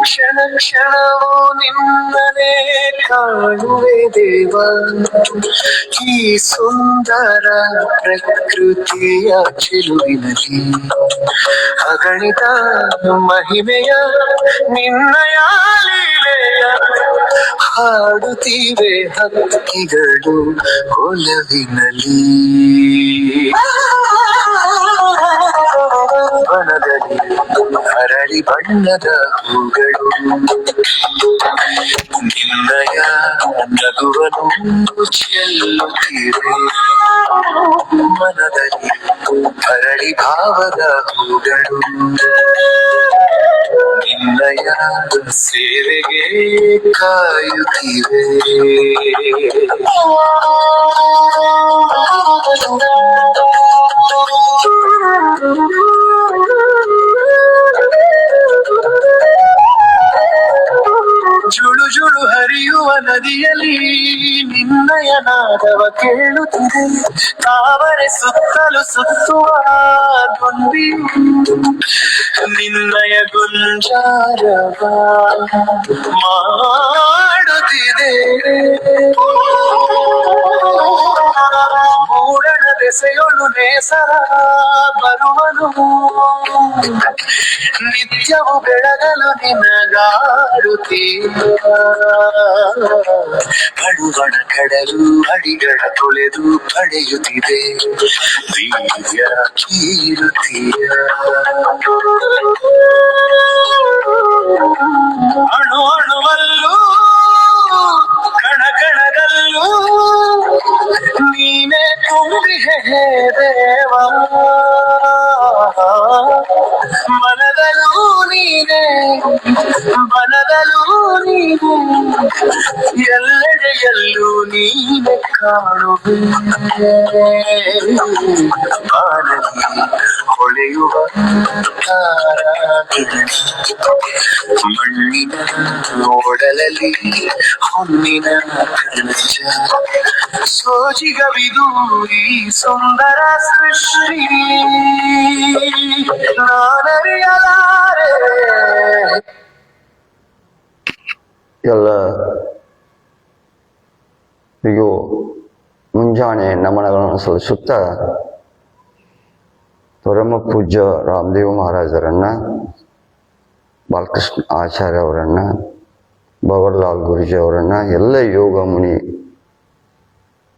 ಕ್ಷಣ ಕ್ಷಣವೂ ನಿನ್ನನೆ ಕಾಣುವೆ ದೇವ, ಈ ಸುಂದರ ಪ್ರಕೃತಿಯ ಚೆಲುವಿನಲ್ಲಿ ಅಗಣಿತ ಮಹಿಮೆಯ ನಿನ್ನಯ ಲೀಲೆಯ ಹಾಡುತ್ತೀವೆ ಹಕ್ಕಿಗಳು ಒಲವಿನಲ್ಲಿ. ವನದಲ್ಲಿ ಹರಳಿ ಬಣ್ಣದ ಹೂಗಳು ನಿನ್ನಯ ನಗುವನ್ನು ಚೆಲ್ಲುತ್ತಿವೆ. ಮನದಲ್ಲಿ ಹರಳಿ ಭಾವದ ಹೂಗಳು ನಿನ್ನಯ ಸೇವೆಗೆ ಕಾಯುತ್ತಿವೆ. ಜುಳು ಜುಳು ಹರಿಯುವ ನದಿಯಲ್ಲಿ ನಿನ್ನಯ ನಾದವ ಕೇಳುತ್ತಿದೆ. ತಾವರೆ ಸುತ್ತಲೂ ಸುತ್ತುವ ಗೊಂದಿಯು ನಿನ್ನಯ ಗುಂಜಾರವ ಮಾಡುತ್ತಿದೆ. ಮೂಡಣ ದೆಸೆಯೊಳು ನೇಸರ ಬರುವನು ನಿತ್ಯವು ಬೆಳಗಲು ನಿನಗಾಡುತ್ತೀರ. ಬಳುವಣ ಕಡಲು ಅಡಿಗಳ ತೊಳೆದು ಪಡೆಯುತ್ತಿದೆ ದಿವ್ಯ ಕೀರುತಿಯ. ಅಣು ಅಣುವಲ್ಲೂ ಕಣ ಕಣದಲ್ಲೂ ನೀನೇ ತುಂಬಿಹೆ ದೇವ. ಮನದಲ್ಲೂ ನೀನೇ ಮನದಲ್ಲೂ ನೀನೇ ಎಲ್ಲೆಡೆಯಲ್ಲೂ ನೀನೆ ಕಾಣುವೆ. ಬಾನಲ್ಲಿ ಹೊಳೆಯುವ ತಾರಾಗಿರಣಿ ಮಣ್ಣಿನ ಓಡಲಲ್ಲಿ ಹೊನ್ನಿನ ಕಣಜ ಸೋಜಿಗವಿದು ಈ ಸುಂದರ ಸೃಷ್ಟಿ ನಾನರಿಯಲಾರೆ. ಎಲ್ಲರಿಗೂ ಮುಂಜಾನೆ ನಮನಗಳನ್ನು ಸಲ್ಲಿಸುತ್ತಾ ಪರಮ ಪೂಜ್ಯ ರಾಮದೇವ ಮಹಾರಾಜರನ್ನ, ಬಾಲಕೃಷ್ಣ ಆಚಾರ್ಯ ಅವರನ್ನ, ಭವರ್ಲಾಲ್ ಗುರುಜಿ ಅವರನ್ನ, ಎಲ್ಲ ಯೋಗ ಮುನಿ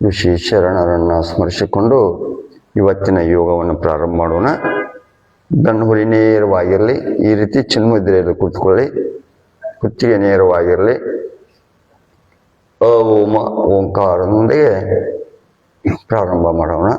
ಋಷಿ ಶರಣರನ್ನ ಸ್ಮರಿಸಿಕೊಂಡು ಇವತ್ತಿನ ಯೋಗವನ್ನು ಪ್ರಾರಂಭ ಮಾಡೋಣ. ಬೆನ್ನುಹುರಿ ನೇರವಾಗಿರಲಿ, ಈ ರೀತಿ ಚಿನ್ಮುದ್ರೆಯಲ್ಲಿ ಕೂತ್ಕೊಳ್ಳಿ, ಕುತ್ತಿಗೆ ನೇರವಾಗಿರಲಿ. ಓಂ ಓಂಕಾರದೊಂದಿಗೆ ಪ್ರಾರಂಭ ಮಾಡೋಣ.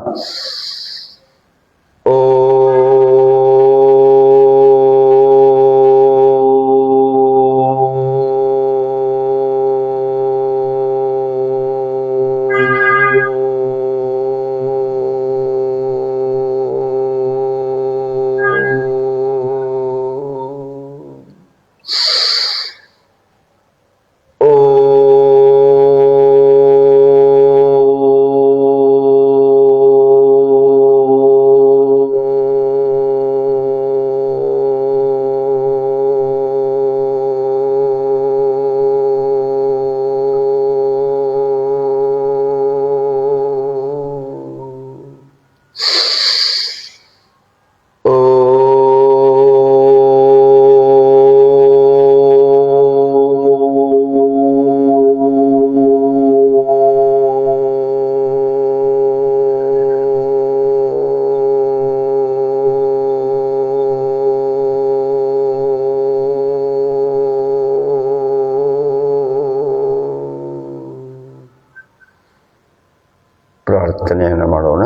ಪ್ರಾರ್ಥನೆಯನ್ನು ಮಾಡೋಣ.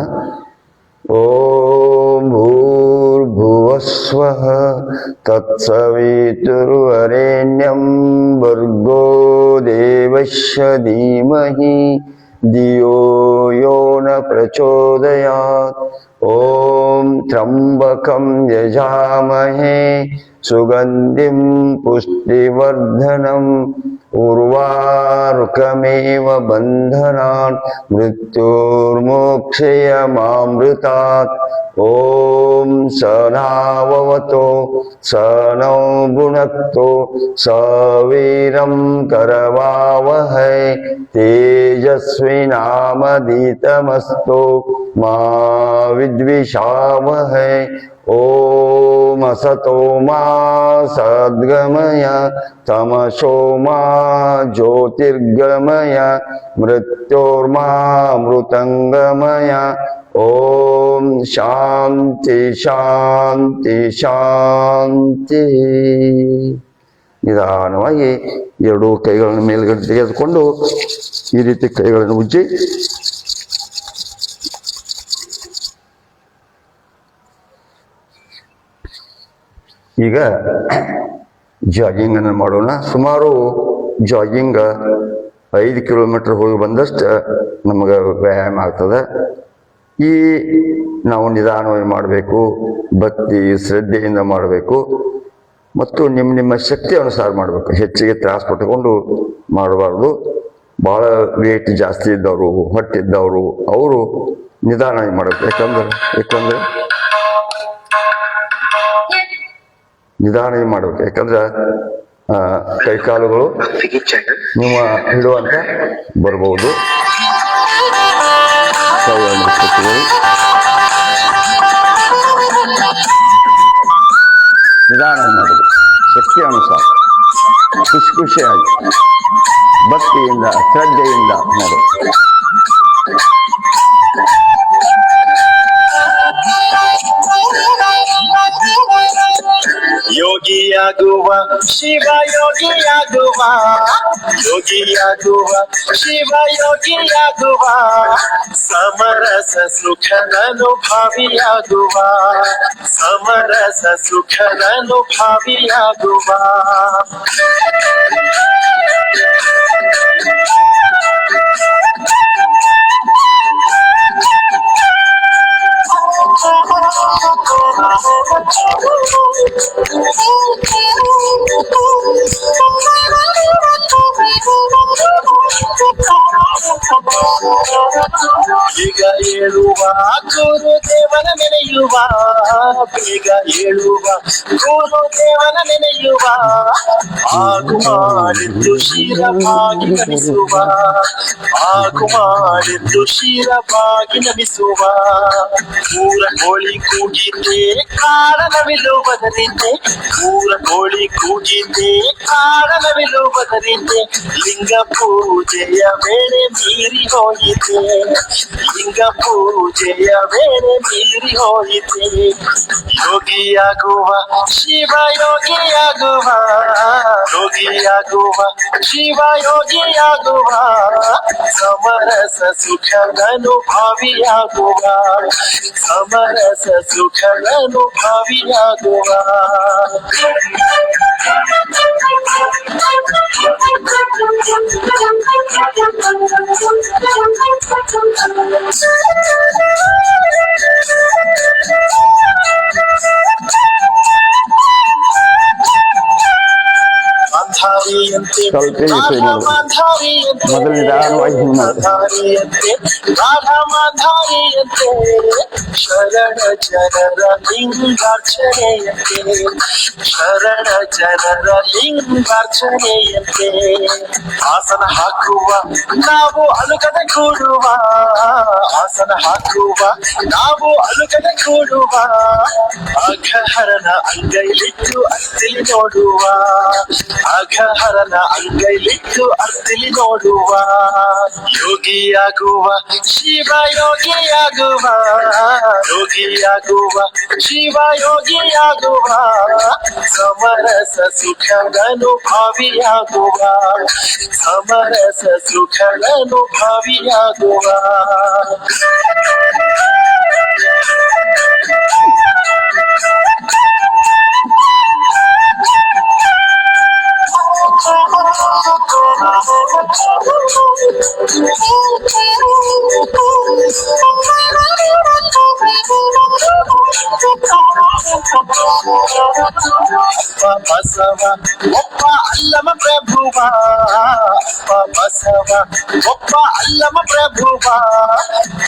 ಓಂ ಭೂರ್ಭುವಸ್ವಃ ತತ್ಸವಿತುರ್ವರೆಣ್ಯಂ ಭರ್ಗೋ ದೇವಸ್ಯ ಧೀಮಹಿ धियो यो न प्रचोदयात्। ॐ त्र्यम्बकं यजामहे सुगन्धिं पुष्टिवर्धनम् उर्वारुकमेव बन्धनान् मृत्युर्मोक्षयमामृतात्। ॐ सहनाववतु सहनौ भुनक्तु सवीरं करवावहै तेजस्विनामधीतमस्तु मा विद्विषावहै। ॐ असतो मा सद्गमय तमसो मा ज्योतिर्गमय मृत्योर्मामृतङ्गमय। ಓಂ ಶಾಂತಿ ಶಾಂತಿ ಶಾಂತಿ. ನಿಧಾನವಾಗಿ ಎರಡೂ ಕೈಗಳನ್ನು ಮೇಲ್ಗಡೆ ತೆಗೆದುಕೊಂಡು ಈ ರೀತಿ ಕೈಗಳನ್ನು ಉಜ್ಜಿ ಈಗ ಜಾಗಿಂಗ್ ಅನ್ನು ಮಾಡೋಣ. ಸುಮಾರು ಜಾಗಿಂಗ್ 5 ಕಿಲೋಮೀಟರ್ ಹೋಗಿ ಬಂದಷ್ಟು ನಮಗೆ ವ್ಯಾಯಾಮ ಆಗ್ತದೆ. ಈ ನಾವು ನಿಧಾನವಾಗಿ ಮಾಡಬೇಕು, ಭಕ್ತಿ ಶ್ರದ್ಧೆಯಿಂದ ಮಾಡಬೇಕು ಮತ್ತು ನಿಮ್ಮ ಶಕ್ತಿ ಅನುಸಾರ ಮಾಡಬೇಕು. ಹೆಚ್ಚಿಗೆ ತ್ರಾಸ ಪಟ್ಟುಕೊಂಡು ಮಾಡಬಾರ್ದು. ಭಾಳ ವೇಟ್ ಜಾಸ್ತಿ ಇದ್ದವರು, ಹೊಟ್ಟಿದ್ದವರು ಅವರು ನಿಧಾನವಾಗಿ ಮಾಡಬೇಕು. ಯಾಕಂದ್ರೆ ನಿಧಾನವಾಗಿ ಮಾಡಬೇಕು. ಯಾಕಂದ್ರೆ ಕೈಕಾಲುಗಳು ನಿಮ್ಮ ಹಿಡುವಂತ ಬರ್ಬೋದು. ನಿಧಾನ ಮಾಡೋದು, ಶಕ್ತಿ ಅನುಸಾರ ಖುಷಿಯಾಗಿ ಭಕ್ತಿಯಿಂದ ಶ್ರದ್ಧೆಯಿಂದ ಮಾಡೋದು. ಯೋಗಿಯಾಗುವ ಶಿವ ಯೋಗಿಯಾಗುವ, ಯೋಗಿಯಾಗುವ ಶಿವ ಯೋಗಿಯಾಗುವ, ಸಮರಸ ಸುಖದನುಭಾವಿಯಾಗುವ, ಸಮರಸ ಸುಖದನುಭಾವಿಯಾಗುವ. ಬೇಗ ಏಳುವ ಗುರುದೇವನ ನೆನೆಯುವ, ಬೇಗ ಏಳುವ ಗುರುದೇವನ ನೆನೆಯುವ, ಆಗು ಮಾಡಿದ್ದು ಶಿರವಾಗಿ ನಮಿಸುವ, ಆಗು ಮಾಡಿದ್ದು ಶಿರವಾಗಿ ನಮಿಸುವ. ಪೂರ ಕೋಳಿ ಕೂಗಿದ್ದೆ ಕಾರಣವಿಲ್ಲುವುದರಿಂದ, ಪೂರ ಕೋಳಿ ಕೂಗಿದ್ದೆ ಕಾರಣವಿಲ್ಲುವುದರಿಂದ, ಲಿಂಗ ಪೂಜೆಯ ವೇಳೆ ಮೀರಿ ಹೋಯಿತೆ, ಲಿಂಗ ಪೂಜೆಯ ವೇಳೆ ಮೀರಿ ಹೋಯಿತೆ. ಯೋಗಿಯಾಗುವ ಶಿವ ಯೋಗಿಯಾಗುವ, ಯೋಗಿಯಾಗುವ ಶಿವ ಯೋಗಿಯಾಗುವ, ಸಮರಸ ಸುಖದನುಭಾವಿಯಾಗುವ, ಸಮರಸ ಸುಖದನುಭಾವಿಯಾಗುವ. ಮೊದಲು ನಿಧಾನವಾಗಿ ಮಾಧಾರಿಯಂತೆ ರಾಧಾ ಮಾಧಾರಿಯಂತೆ, ಶರಣ ಜನರ ಲಿಂಗಾರ್ಚನೆಯಂತೆ, ಶರಣ ಜನರ ಲಿಂಗಾರ್ಚನೆಯಂತೆ. ಆಸನ ಹಾಕುವ ನಾವು ಅಲುಕದೆ ಕೂಡುವ, ಆಸನ ಹಾಕುವ ನಾವು ಅಲುಕದೆ ಕೂಡುವ, ಅಘಹರನ ಅಂಗೈಲಿಟ್ಟು ಅರ್ತಿಲಿ ನೋಡುವ, ಅಘಹರನ ಅಂಗೈಲಿಟ್ಟು ಅರ್ತಿಲಿ ನೋಡುವ. ಯೋಗಿಯಾಗುವ ಶಿವ ಯೋಗಿಯಾಗುವ, ಯೋಗಿಯಾಗುವ ಶಿವ ಯೋಗಿಯಾಗುವ, ಸಮರಸ ಸುಖದನುಭಾವಿಯಾಗುವ, ಸಮರಸ ಸುಖದನುಭಾವಿಯಾಗುವ. ಅಪ್ಪ ಬಸವ ಒಬ್ಬ ಅಲ್ಲಮ ಪ್ರಭುವ, ಅಪ್ಪ ಬಸವ ಒಬ್ಬ ಅಲ್ಲಮ ಪ್ರಭುವ,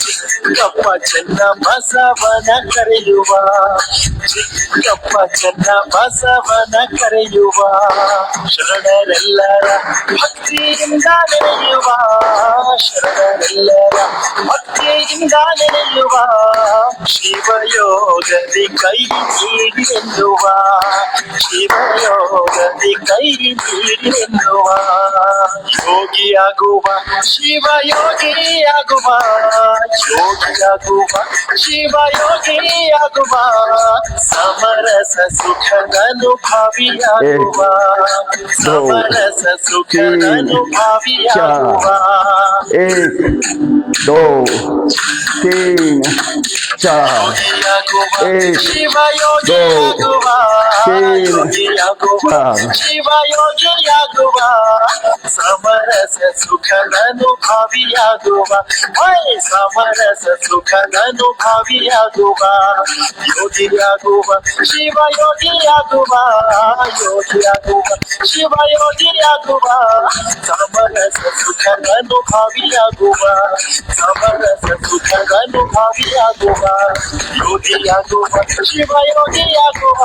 ಚಿಕ್ಕಪ್ಪ ಚೆನ್ನ ಬಸವನ ಕರೆಯುವ, ಚಿಕ್ಕಪ್ಪ ಚೆನ್ನ ಬಸವನ ಕರೆಯುವ, ಶರಣರೆಲ್ಲರ ಭಕ್ತಿಯಿಂದ ನೆನೆಯುವ, ಶರಣರೆಲ್ಲರ ಭಕ್ತಿಯಿಂದ ನೆನೆಯುವ, ಶಿವಯೋಗದಿ ಕೈ ನೀಡಿ ಎನ್ನುವ, ಶಿವಯೋಗದಿ ಕೈ ನೀಡಿ ಎನ್ನುವ, ಯೋಗಿಯಾಗುವ ಶಿವಯೋಗಿಯಾಗುವ, ಯೋಗಿಯಾಗುವ ಶಿವಯೋಗಿಯಾಗುವ, ಸಮರಸ ಸುಖದನುಭಾವಿಯಾಗುವ, ಸಮರಸ ಸುಖದನುಭಾವಿಯಾಗುವ. 1 2 3 4 ಶಿವಯೋಗಿಯಾಗುವ, ಯೋಗಿಯಾಗುವ ಶಿವಯೋಗಿಯಾಗುವ, ಸಮರಸ ಸುಖದನುಭಾವಿಯಾಗುವ, ಸಮರಸ ಸುಖದನುಭಾವಿಯಾಗುವ, ಯೋಗಿಯಾಗುವ ಶಿವಯೋಗಿಯಾಗುವ, ಯೋಗಿಯಾಗುವ ಶಿವಯೋಗಿಯಾಗುವ, ಸಮರಸ ಸುಖದನುಭಾವಿಯಾಗುವ, ಸಮರಸ ಸುಖದನುಭಾವಿಯಾಗುವ, ಯೋಗಿಯಾಗುವ ಶಿವಯೋಗಿಯಾಗುವ,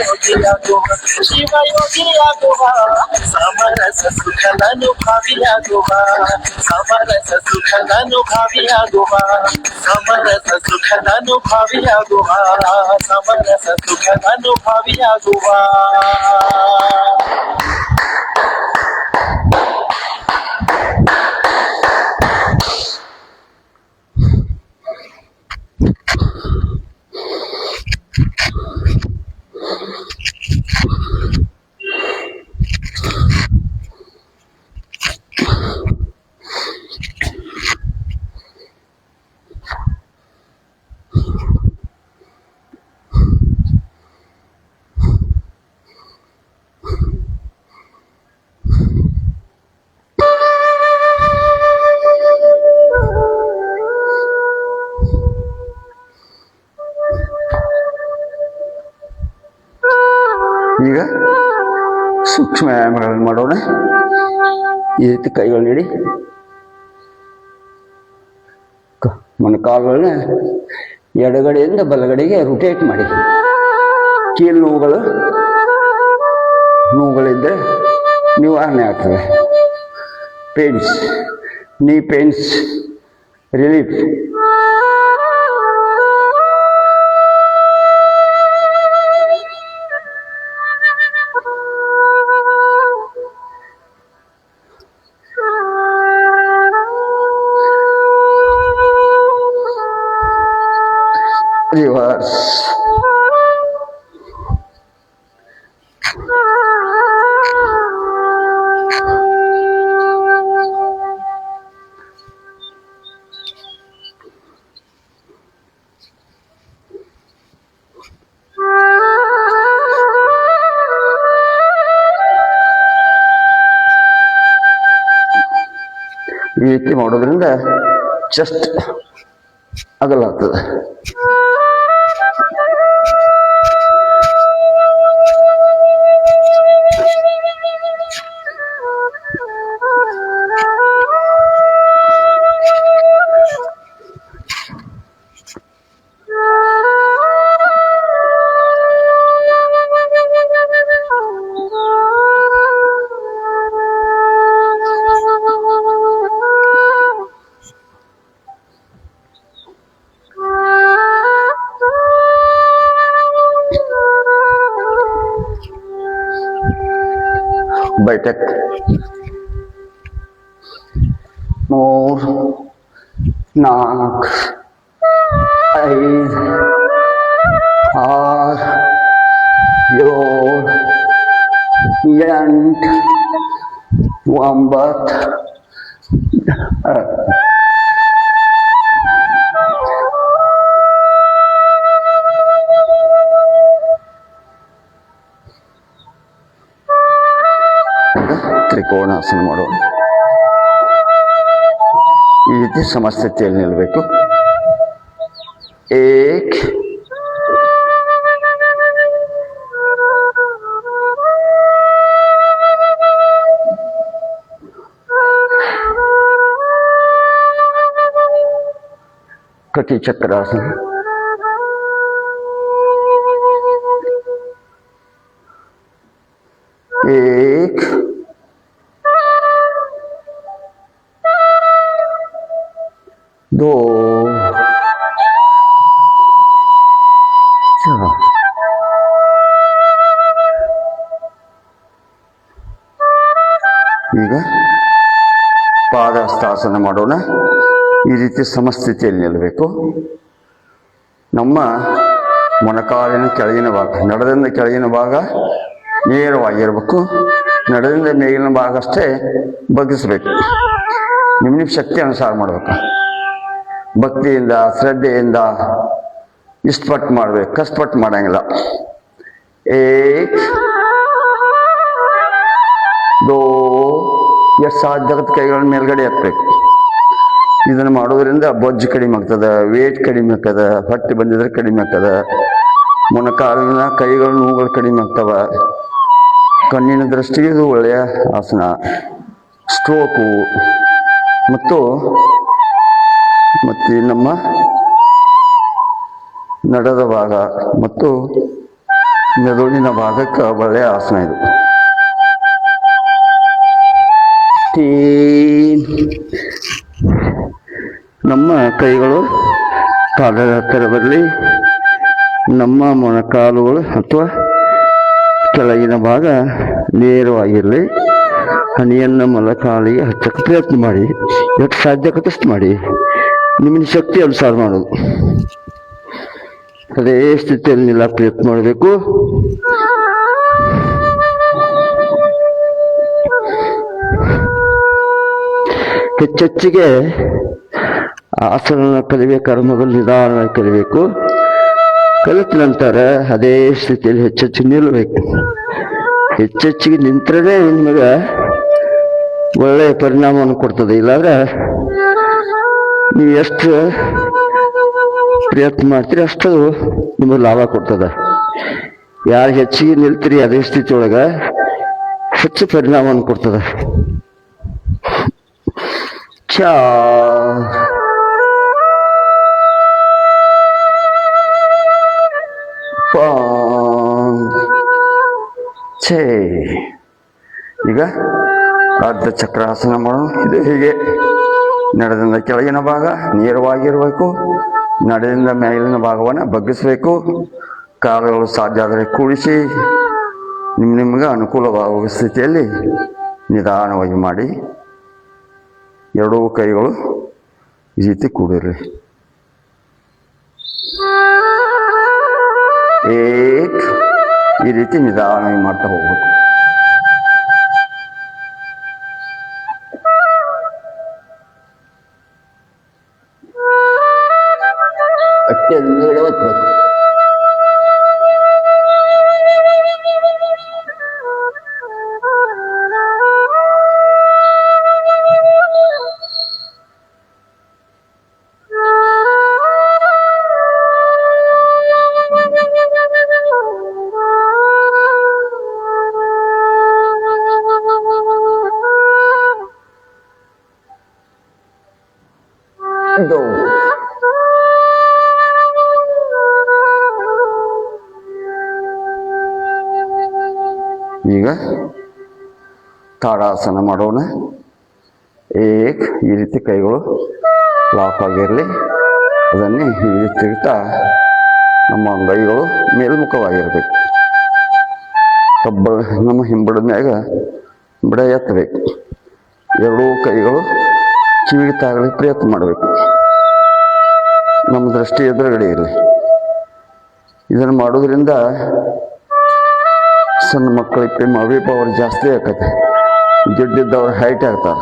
ಯೋಗಿಯಾಗುವ ಶಿವಯೋಗಿಯಾಗುವ, ಸಮರಸ ಸುಖದನುಭಾವಿಯಾಗುವ, ಸಮರಸ ಸುಖದನುಭಾವಿಯಾಗುವ, ಸಮರಸ ಸುಖದನುಭಾವಿಯಾಗುವ, ಸಮರಸ ಸುಖದನುಭಾವಿಯಾಗುವ. ಈಗ ಸೂಕ್ಷ್ಮ ವ್ಯಾಯಾಮಗಳನ್ನು ಮಾಡೋಣ. ಈ ರೀತಿ ಕೈಗಳು ನೀಡಿ ಮೊಣಕಾಲುಗಳನ್ನ ಎಡಗಡೆಯಿಂದ ಬಲಗಡೆಗೆ ರೊಟೇಟ್ ಮಾಡಿ. ಕೀಲು ನೋವುಗಳಿದ್ದರೆ ನಿವಾರಣೆ ಆಗ್ತದೆ. ಪೇನ್ಸ್, ನೀ ಪೇನ್ಸ್ ರಿಲೀಫ್. Reverse. ಈ ರೀತಿ ಮಾಡೋದ್ರಿಂದ ಚೆಸ್ಟ್ ಅಗಲಾಗ್ತದೆ. बैठक मोर नाक 5 6 7 8 9 ತ್ರಿಕೋಣಾಸನ ಮಾಡೋಣ. ಈ ರೀತಿ ಸಮಸ್ಥಿತಿಯಲ್ಲಿ ನಿಲ್ಲಬೇಕು. 1 ರೀತಿ ಚಕ್ರಾಸನ. एक दो चार ಈಗ ಪಾದಹಸ್ತಾಸನ ಮಾಡೋಣ. ಈ ರೀತಿ ಸಮಸ್ಥಿತಿಯಲ್ಲಿ ನಿಲ್ಲಬೇಕು. ನಮ್ಮ ಮೊಣಕಾಲಿನ ಕೆಳಗಿನ ಭಾಗ, ನಡದಿಂದ ಕೆಳಗಿನ ಭಾಗ ನೇರವಾಗಿರ್ಬೇಕು. ನಡೆದಿಂದ ಮೇಲಿನ ಭಾಗ ಅಷ್ಟೇ ಬಗ್ಗಿಸ್ಬೇಕು. ನಿಮ್ಮ ಶಕ್ತಿ ಅನುಸಾರ ಮಾಡ್ಬೇಕು. ಭಕ್ತಿಯಿಂದ ಶ್ರದ್ಧೆಯಿಂದ ಇಷ್ಟಪಟ್ಟು ಮಾಡ್ಬೇಕು, ಕಷ್ಟಪಟ್ಟು ಮಾಡಂಗಿಲ್ಲ. ಏಕ್ ದೋ ಎಷ್ಟು ಸಾಧ್ಯ ಕೈಗಳನ್ನ ಮೇಲ್ಗಡೆ ಎತ್ತಬೇಕು. ಇದನ್ನು ಮಾಡೋದ್ರಿಂದ ಬೊಜ್ಜು ಕಡಿಮೆ ಆಗ್ತದೆ, ವೇಟ್ ಕಡಿಮೆ ಆಗ್ತದೆ, ಹೊಟ್ಟೆ ಬಂದಿದ್ರೆ ಕಡಿಮೆ ಆಗ್ತದೆ, ಮೊಣಕಾಲಿನ ಕೈಗಳ ನೋವುಗಳು ಕಡಿಮೆ ಆಗ್ತವೆ. ಕಣ್ಣಿನ ದೃಷ್ಟಿಗೆ ಇದು ಒಳ್ಳೆಯ ಆಸನ. ಸ್ಟ್ರೋಕು ಮತ್ತು ನಮ್ಮ ನಡದ ಭಾಗ ಮತ್ತು ಮೆದುಳಿನ ಭಾಗಕ್ಕೆ ಒಳ್ಳೆಯ ಆಸನ ಇದು. ನಮ್ಮ ಕೈಗಳು ಕಾಲದ ಹತ್ತಿರ ಬರಲಿ. ನಮ್ಮ ಮೊಣಕಾಲುಗಳು ಅಥವಾ ಕೆಳಗಿನ ಭಾಗ ನೇರವಾಗಿರಲಿ. ಹನಿಯನ್ನು ಮೊಣಕಾಲಿಗೆ ಹಚ್ಚಕ್ಕೆ ಪ್ರಯತ್ನ ಮಾಡಿ. ಎಷ್ಟು ಸಾಧ್ಯ ಕಷ್ಟ ಮಾಡಿ. ನಿಮ್ಮಿನ ಶಕ್ತಿ ಅನುಸಾರ ಮಾಡೋದು. ಅದೇ ಸ್ಥಿತಿಯಲ್ಲಿ ನಿಲ್ಲಕ್ಕೆ ಪ್ರಯತ್ನ ಮಾಡಬೇಕು. ಹೆಚ್ಚೆಚ್ಚಿಗೆ ಆಸನ ಕಲಿಬೇಕಾದ್ರೆ ಮೊದಲು ನಿಧಾನವಾಗಿ ಕಲಿಬೇಕು. ಕಲಿತ ನಂತರ ಅದೇ ಸ್ಥಿತಿಯಲ್ಲಿ ಹೆಚ್ಚೆಚ್ಚಿಗೆ ನಿಲ್ಲಬೇಕು. ಹೆಚ್ಚೆಚ್ಚಿಗೆ ನಿಂತರೆ ನಿಮಗೆ ಒಳ್ಳೆಯ ಪರಿಣಾಮವನ್ನು ಕೊಡ್ತದೆ. ಇಲ್ಲಾಂದ್ರೆ ನೀವು ಎಷ್ಟು ಪ್ರಯತ್ನ ಮಾಡ್ತೀರಿ ಅಷ್ಟು ನಿಮಗೆ ಲಾಭ ಕೊಡ್ತದೆ. ಯಾರು ಹೆಚ್ಚಿಗೆ ನಿಲ್ತೀರಿ ಅದೇ ಸ್ಥಿತಿ ಒಳಗೆ ಹೆಚ್ಚು ಪರಿಣಾಮವನ್ನು ಕೊಡ್ತದೆ. ಚಾ ಛೇ. ಈಗ ಅರ್ಧ ಚಕ್ರಾಸನ ಮಾಡೋಣ. ಇದು ಹೀಗೆ ನಡೆದಿಂದ ಕೆಳಗಿನ ಭಾಗ ನೇರವಾಗಿರಬೇಕು. ನಡೆದಿಂದ ಮೇಲಿನ ಭಾಗವನ್ನು ಬಗ್ಗಿಸಬೇಕು. ಕಾಲುಗಳು ಸಾಧ್ಯ ಆದರೆ ಕೂಡಿಸಿ ನಿಮಗೆ ಅನುಕೂಲವಾಗುವ ಸ್ಥಿತಿಯಲ್ಲಿ ನಿಧಾನವಾಗಿ ಮಾಡಿ. ಎರಡೂ ಕೈಗಳು ಈ ರೀತಿ ಕೂಡಿರಲಿ. ಏಕ್ ಈ ರೀತಿ ನಿಧಾನವಾಗಿ ಮಾಡ್ತಾ ಹೋಗ್ಬೇಕು. ಅಷ್ಟೇ ಹಿಂದುಗಡೆ ಒತ್ತಬೇಕು. ಈಗ ತಾಡಾಸನ ಮಾಡೋಣ. ಏಕ್ ಈ ರೀತಿ ಕೈಗಳು ಲಾಕ್ ಆಗಿರಲಿ. ಅದನ್ನೇ ಈ ರೀತಿ ಇಡ್ತಾ ನಮ್ಮ ಅಂಗೈಗಳು ಮೇಲ್ಮುಖವಾಗಿರ್ಬೇಕು. ನಮ್ಮ ಹಿಂಬಡದ ಮ್ಯಾಗ ಬಿಡ ಎತ್ತಬೇಕು. ಎರಡೂ ಕೈಗಳು ಕಿವಿಗೆ ತಾಗಲಿಕ್ಕೆ ಪ್ರಯತ್ನ ಮಾಡಬೇಕು. ನಮ್ಮ ದೃಷ್ಟಿ ಎದುರುಗಡೆ ಇರಲಿ. ಇದನ್ನು ಮಾಡೋದ್ರಿಂದ ಸಣ್ಣ ಮಕ್ಕಳಿಗೆ ಮವಿ ಪವರ್ ಜಾಸ್ತಿ ಆಕತೆ. ದುಡ್ಡಿದ್ದವ್ರು ಹೈಟ್ ಆಗ್ತಾರೆ,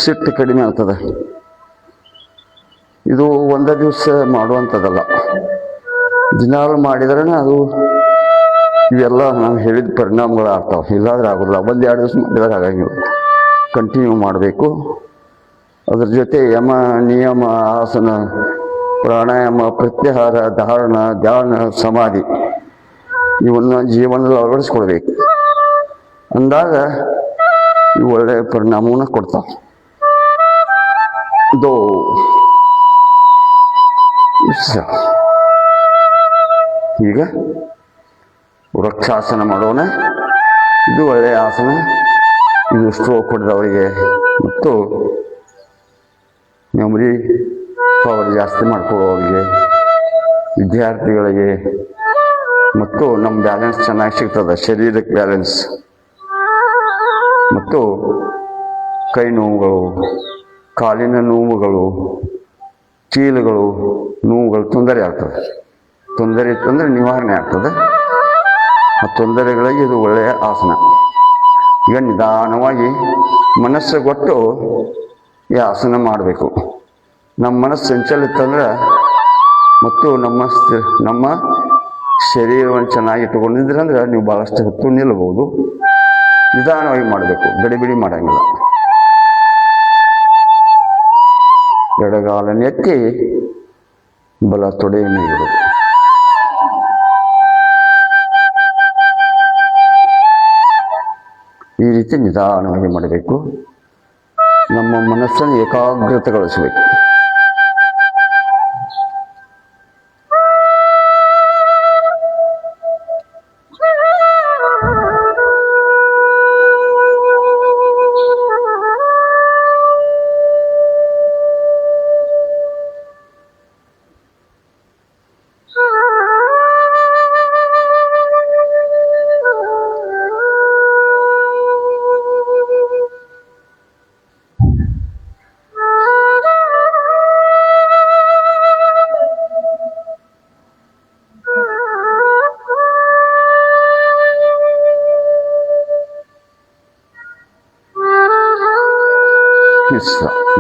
ಸಿಟ್ಟು ಕಡಿಮೆ ಆಗ್ತದೆ. ಇದು ಒಂದೇ ದಿವಸ ಮಾಡುವಂಥದ್ದಲ್ಲ, ದಿನಾಲು ಮಾಡಿದ್ರೆ ಅದು ಇವೆಲ್ಲ ನಾವು ಹೇಳಿದ ಪರಿಣಾಮಗಳು ಆಗ್ತಾವೆ. ಇಲ್ಲಾಂದ್ರೆ ಆಗೋಲ್ಲ. ಒಂದೆರಡು ದಿವಸ ಮಾಡಿದಾಗ ಆಗಂಗಿಲ್ಲ. ಕಂಟಿನ್ಯೂ ಮಾಡಬೇಕು. ಅದ್ರ ಜೊತೆ ಯಮ ನಿಯಮ, ಆಸನ, ಪ್ರಾಣಾಯಾಮ, ಪ್ರತ್ಯಾಹಾರ, ಧಾರಣ, ಧ್ಯಾನ, ಸಮಾಧಿ ಇವನ್ನ ಜೀವನದಲ್ಲಿ ಅಳವಡಿಸ್ಕೊಳ್ಬೇಕು. ಅಂದಾಗ ಇವು ಒಳ್ಳೆಯ ಪರಿಣಾಮವನ್ನು ಕೊಡ್ತಾವೆ. ದೋ ಈಗ ವೃಕ್ಷಾಸನ ಮಾಡೋಣ. ಇದು ಒಳ್ಳೆಯ ಆಸನ. ಇದು ಸ್ಟ್ರೋಕ್ ಹೊಡೆದವರಿಗೆ ಮತ್ತು ಮೆಮೊರಿ ಪವರ್ ಜಾಸ್ತಿ ಮಾಡ್ಕೊಳ್ಳೋರಿಗೆ, ವಿದ್ಯಾರ್ಥಿಗಳಿಗೆ ಮತ್ತು ನಮ್ಮ ಬ್ಯಾಲೆನ್ಸ್ ಚೆನ್ನಾಗಿ ಸಿಗ್ತದೆ, ಶರೀರಕ್ಕೆ ಬ್ಯಾಲೆನ್ಸ್. ಮತ್ತು ಕೈ ನೋವುಗಳು, ಕಾಲಿನ ನೋವುಗಳು, ಕೀಲುಗಳು ನೋವುಗಳು ತೊಂದರೆ ಆಗ್ತದೆ. ತೊಂದರೆ ಇತ್ತಂದರೆ ನಿವಾರಣೆ ಆಗ್ತದೆ. ಆ ತೊಂದರೆಗಳಿಗೆ ಇದು ಒಳ್ಳೆಯ ಆಸನ. ಈಗ ನಿಧಾನವಾಗಿ ಮನಸ್ಸುಗೊಟ್ಟು ಈ ಆಸನ ಮಾಡಬೇಕು. ನಮ್ಮ ಮನಸ್ಸು ಚಂಚಲ ಇತ್ತಂದ್ರೆ ಮತ್ತು ನಮ್ಮ ಶರೀರವನ್ನು ಚೆನ್ನಾಗಿ ಇಟ್ಟುಕೊಂಡಿದ್ರೆ ಅಂದ್ರೆ ನೀವು ಭಾಳಷ್ಟು ಹೊತ್ತು ನಿಲ್ಲಬಹುದು. ನಿಧಾನವಾಗಿ ಮಾಡಬೇಕು, ಗಡಿಬಿಡಿ ಮಾಡಂಗಿಲ್ಲ. ಎಡಗಾಲನ್ನೆತ್ತಿ ಬಲ ತೊಡೆಯನ್ನು ಇಡೋದು. ಈ ರೀತಿ ನಿಧಾನವಾಗಿ ಮಾಡಬೇಕು. ನಮ್ಮ ಮನಸ್ಸನ್ನು ಏಕಾಗ್ರತೆಗೊಳಿಸಬೇಕು.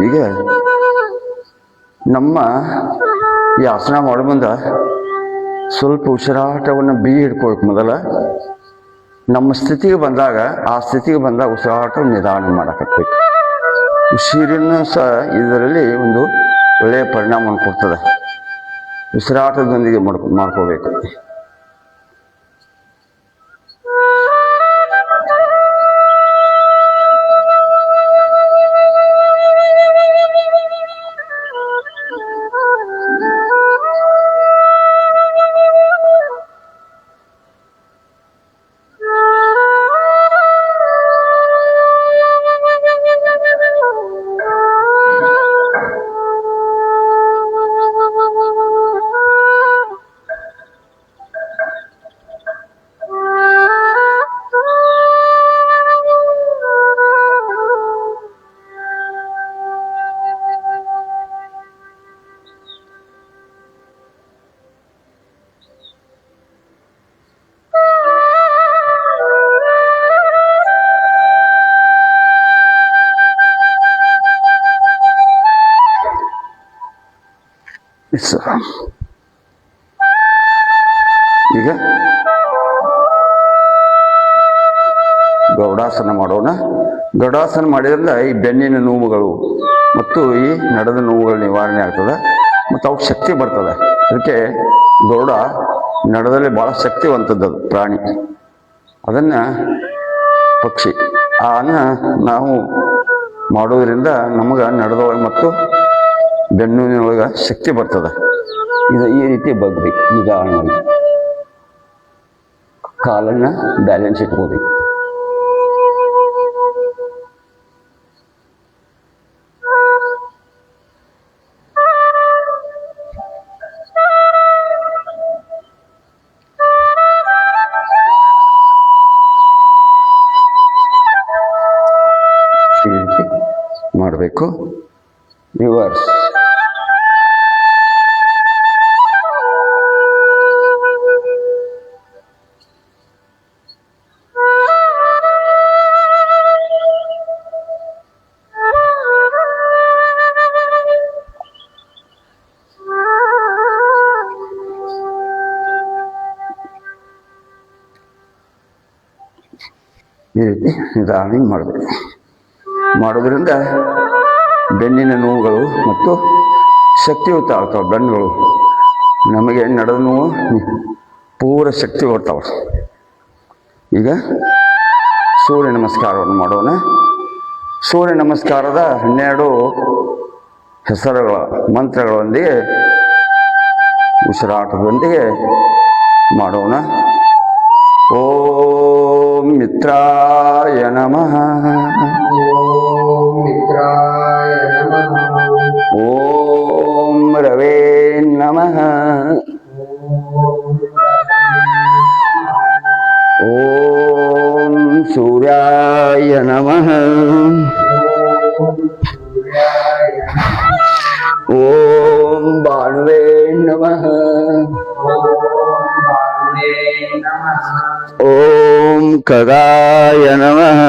ಈಗ ನಮ್ಮ ಈ ಆಸನ ಮಾಡೋ ಮುಂದೆ ಸ್ವಲ್ಪ ಉಸಿರಾಟವನ್ನು ಹಿಡ್ಕೋಬೇಕು. ಮೊದಲ ನಮ್ಮ ಸ್ಥಿತಿಗೆ ಬಂದಾಗ, ಆ ಸ್ಥಿತಿಗೆ ಬಂದಾಗ ಉಸಿರಾಟ ನಿಧಾನ ಮಾಡಕತ್ಬೇಕು. ಉಸಿರಿನ ಸಹ ಇದರಲ್ಲಿ ಒಂದು ಒಳ್ಳೆಯ ಪರಿಣಾಮವನ್ನು ಕೊಡ್ತದೆ. ಉಸಿರಾಟದೊಂದಿಗೆ ಮಾಡ್ಕೋಬೇಕು. ಈಗ ಗರುಡಾಸನ ಮಾಡೋಣ. ಗರುಡಾಸನ ಮಾಡಿದ್ರಿಂದ ಈ ಬೆನ್ನಿನ ನೋವುಗಳು ಮತ್ತು ಈ ನಡದ ನೋವುಗಳ ನಿವಾರಣೆ ಆಗ್ತದೆ ಮತ್ತು ಅವು ಶಕ್ತಿ ಬರ್ತದೆ. ಅದಕ್ಕೆ ಗರುಡ ನಡದಲ್ಲಿ ಭಾಳ ಶಕ್ತಿವಂತದ್ದು ಪ್ರಾಣಿ. ಅದನ್ನು ಪಕ್ಷಿ ನಾವು ಮಾಡೋದ್ರಿಂದ ನಮಗೆ ನಡದೊಳಗೆ ಮತ್ತು ಬೆನ್ನಿನೊಳಗೆ ಶಕ್ತಿ ಬರ್ತದೆ. ಇದು ಈ ರೀತಿ ಬಗ್ಬೇಕು. ನಿಧಾನವಾಗಿ ಕಾಲನ್ನು ಬ್ಯಾಲೆನ್ಸ್ ಇಟ್ಕೋಬೇಕು. ಈ ರೀತಿ ಮಾಡಬೇಕು. ರಿವರ್ಸ್. ಈ ರೀತಿ ನಿಧಾನ ಮಾಡಬೇಕು. ಮಾಡೋದ್ರಿಂದ ಬೆನ್ನಿನ ನೋವುಗಳು ಮತ್ತು ಶಕ್ತಿಯುತ ಆಗ್ತಾವೆ. ಬೆನ್ನುಗಳು ನಮಗೆ ನಡೆದ ನೋವು ಪೂರ ಶಕ್ತಿ ಬರ್ತಾವೆ. ಈಗ ಸೂರ್ಯ ನಮಸ್ಕಾರವನ್ನು ಮಾಡೋಣ. ಸೂರ್ಯ ನಮಸ್ಕಾರದ 12 ಹೆಸರುಗಳ ಮಂತ್ರಗಳೊಂದಿಗೆ ಉಸಿರಾಟದೊಂದಿಗೆ ಮಾಡೋಣ. ಓಂ ಮಿತ್ರಾಯ ನಮಃ. ಓಂ ರವೇ ನಮಃ. ಓಂ ಸೂರ್ಯಾಯ ನಮಃ. ಓಂ ಭಾನುವೇ ನಮಃ. ಓಂ ಖಗಾಯ ನಮಃ.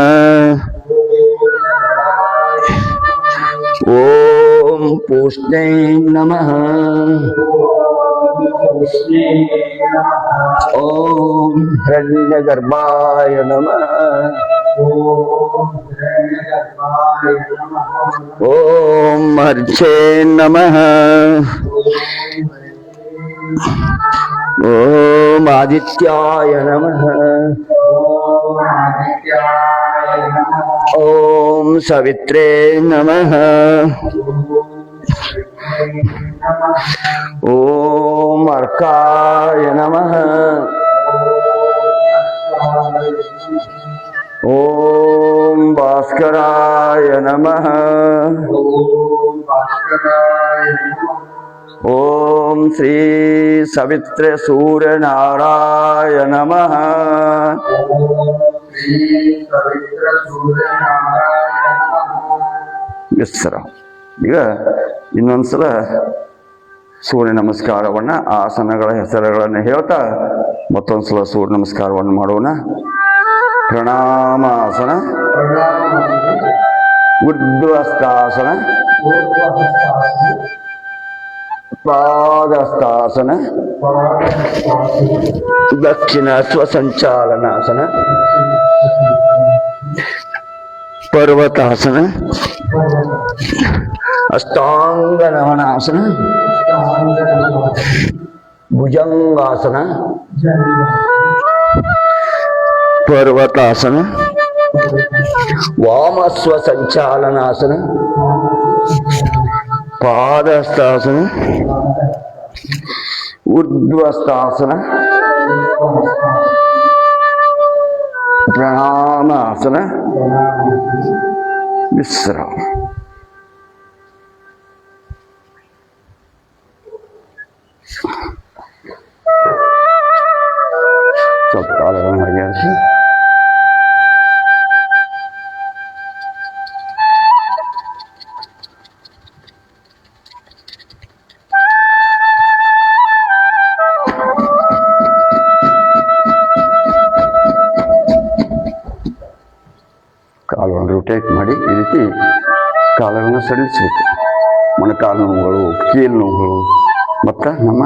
ಓಂ ಪೂಷ್ಣೇ ನಮಃ. ಓಂ ಹಿರಣ್ಯಗರ್ಭಾಯ ನಮಃ. ಓಂ ಮರ್ಚೇ ನಮಃ. ಓಂ ಆದಿತ್ಯಾಯ ನಮಃ. ಓಂ ಸವಿತ್ರೇ ನಮಃ. ಓಂ ಅರ್ಕಾಯ ನಮಃ. ಓಂ ಭಾಸ್ಕರಾಯ ನಮಃ. ಓಂ ಶ್ರೀ ಸವಿತ್ರ ಸೂರ್ಯನಾರಾಯ ನಮಃ. ಸರ ಈಗ ಇನ್ನೊಂದ್ಸಲ ಸೂರ್ಯ ನಮಸ್ಕಾರವನ್ನ ಆಸನಗಳ ಹೆಸರುಗಳನ್ನು ಹೇಳ್ತಾ ಮತ್ತೊಂದ್ಸಲ ಸೂರ್ಯ ನಮಸ್ಕಾರವನ್ನು ಮಾಡೋಣ. ಪ್ರಣಾಮಾಸನ, ಊರ್ಧ್ವಸ್ಥಾಸನ, ಪಾದಸ್ಥಾಸನ, ದಕ್ಷಿಣ ಸ್ವಸಂಚಾಲನಾಸನ, ಪರ್ವತಾಸನ, ಅಷ್ಟಾಂಗ ನಮನಾಸನ, ಭುಜಂಗಾಸನ, ಪರ್ವತಾಸನ, ವಾಮಸ್ವ ಸಂಚಾಲನಾಸನ, ಪಾದಸ್ಥಾಸನ, ಊರ್ಧ್ವಸ್ಥಾಸನ, ಪ್ರಣಾಮಾಸನ, ವಿಶ್ರಾಮ. ಸ್ವಲ್ಪ ಕಾಲಗಳನ್ನು ಬಗೆಹರಿಸಿ ಕಾಲವನ್ನು ರೊಟೇಟ್ ಮಾಡಿ ಈ ರೀತಿ ಕಾಲವನ್ನು ಸಡಿಲಿಸಬೇಕು. ಮೊಣಕಾಲು ನೋವುಗಳು, ಕೀಲು ನೋವುಗಳು ಮತ್ತು ನಮ್ಮ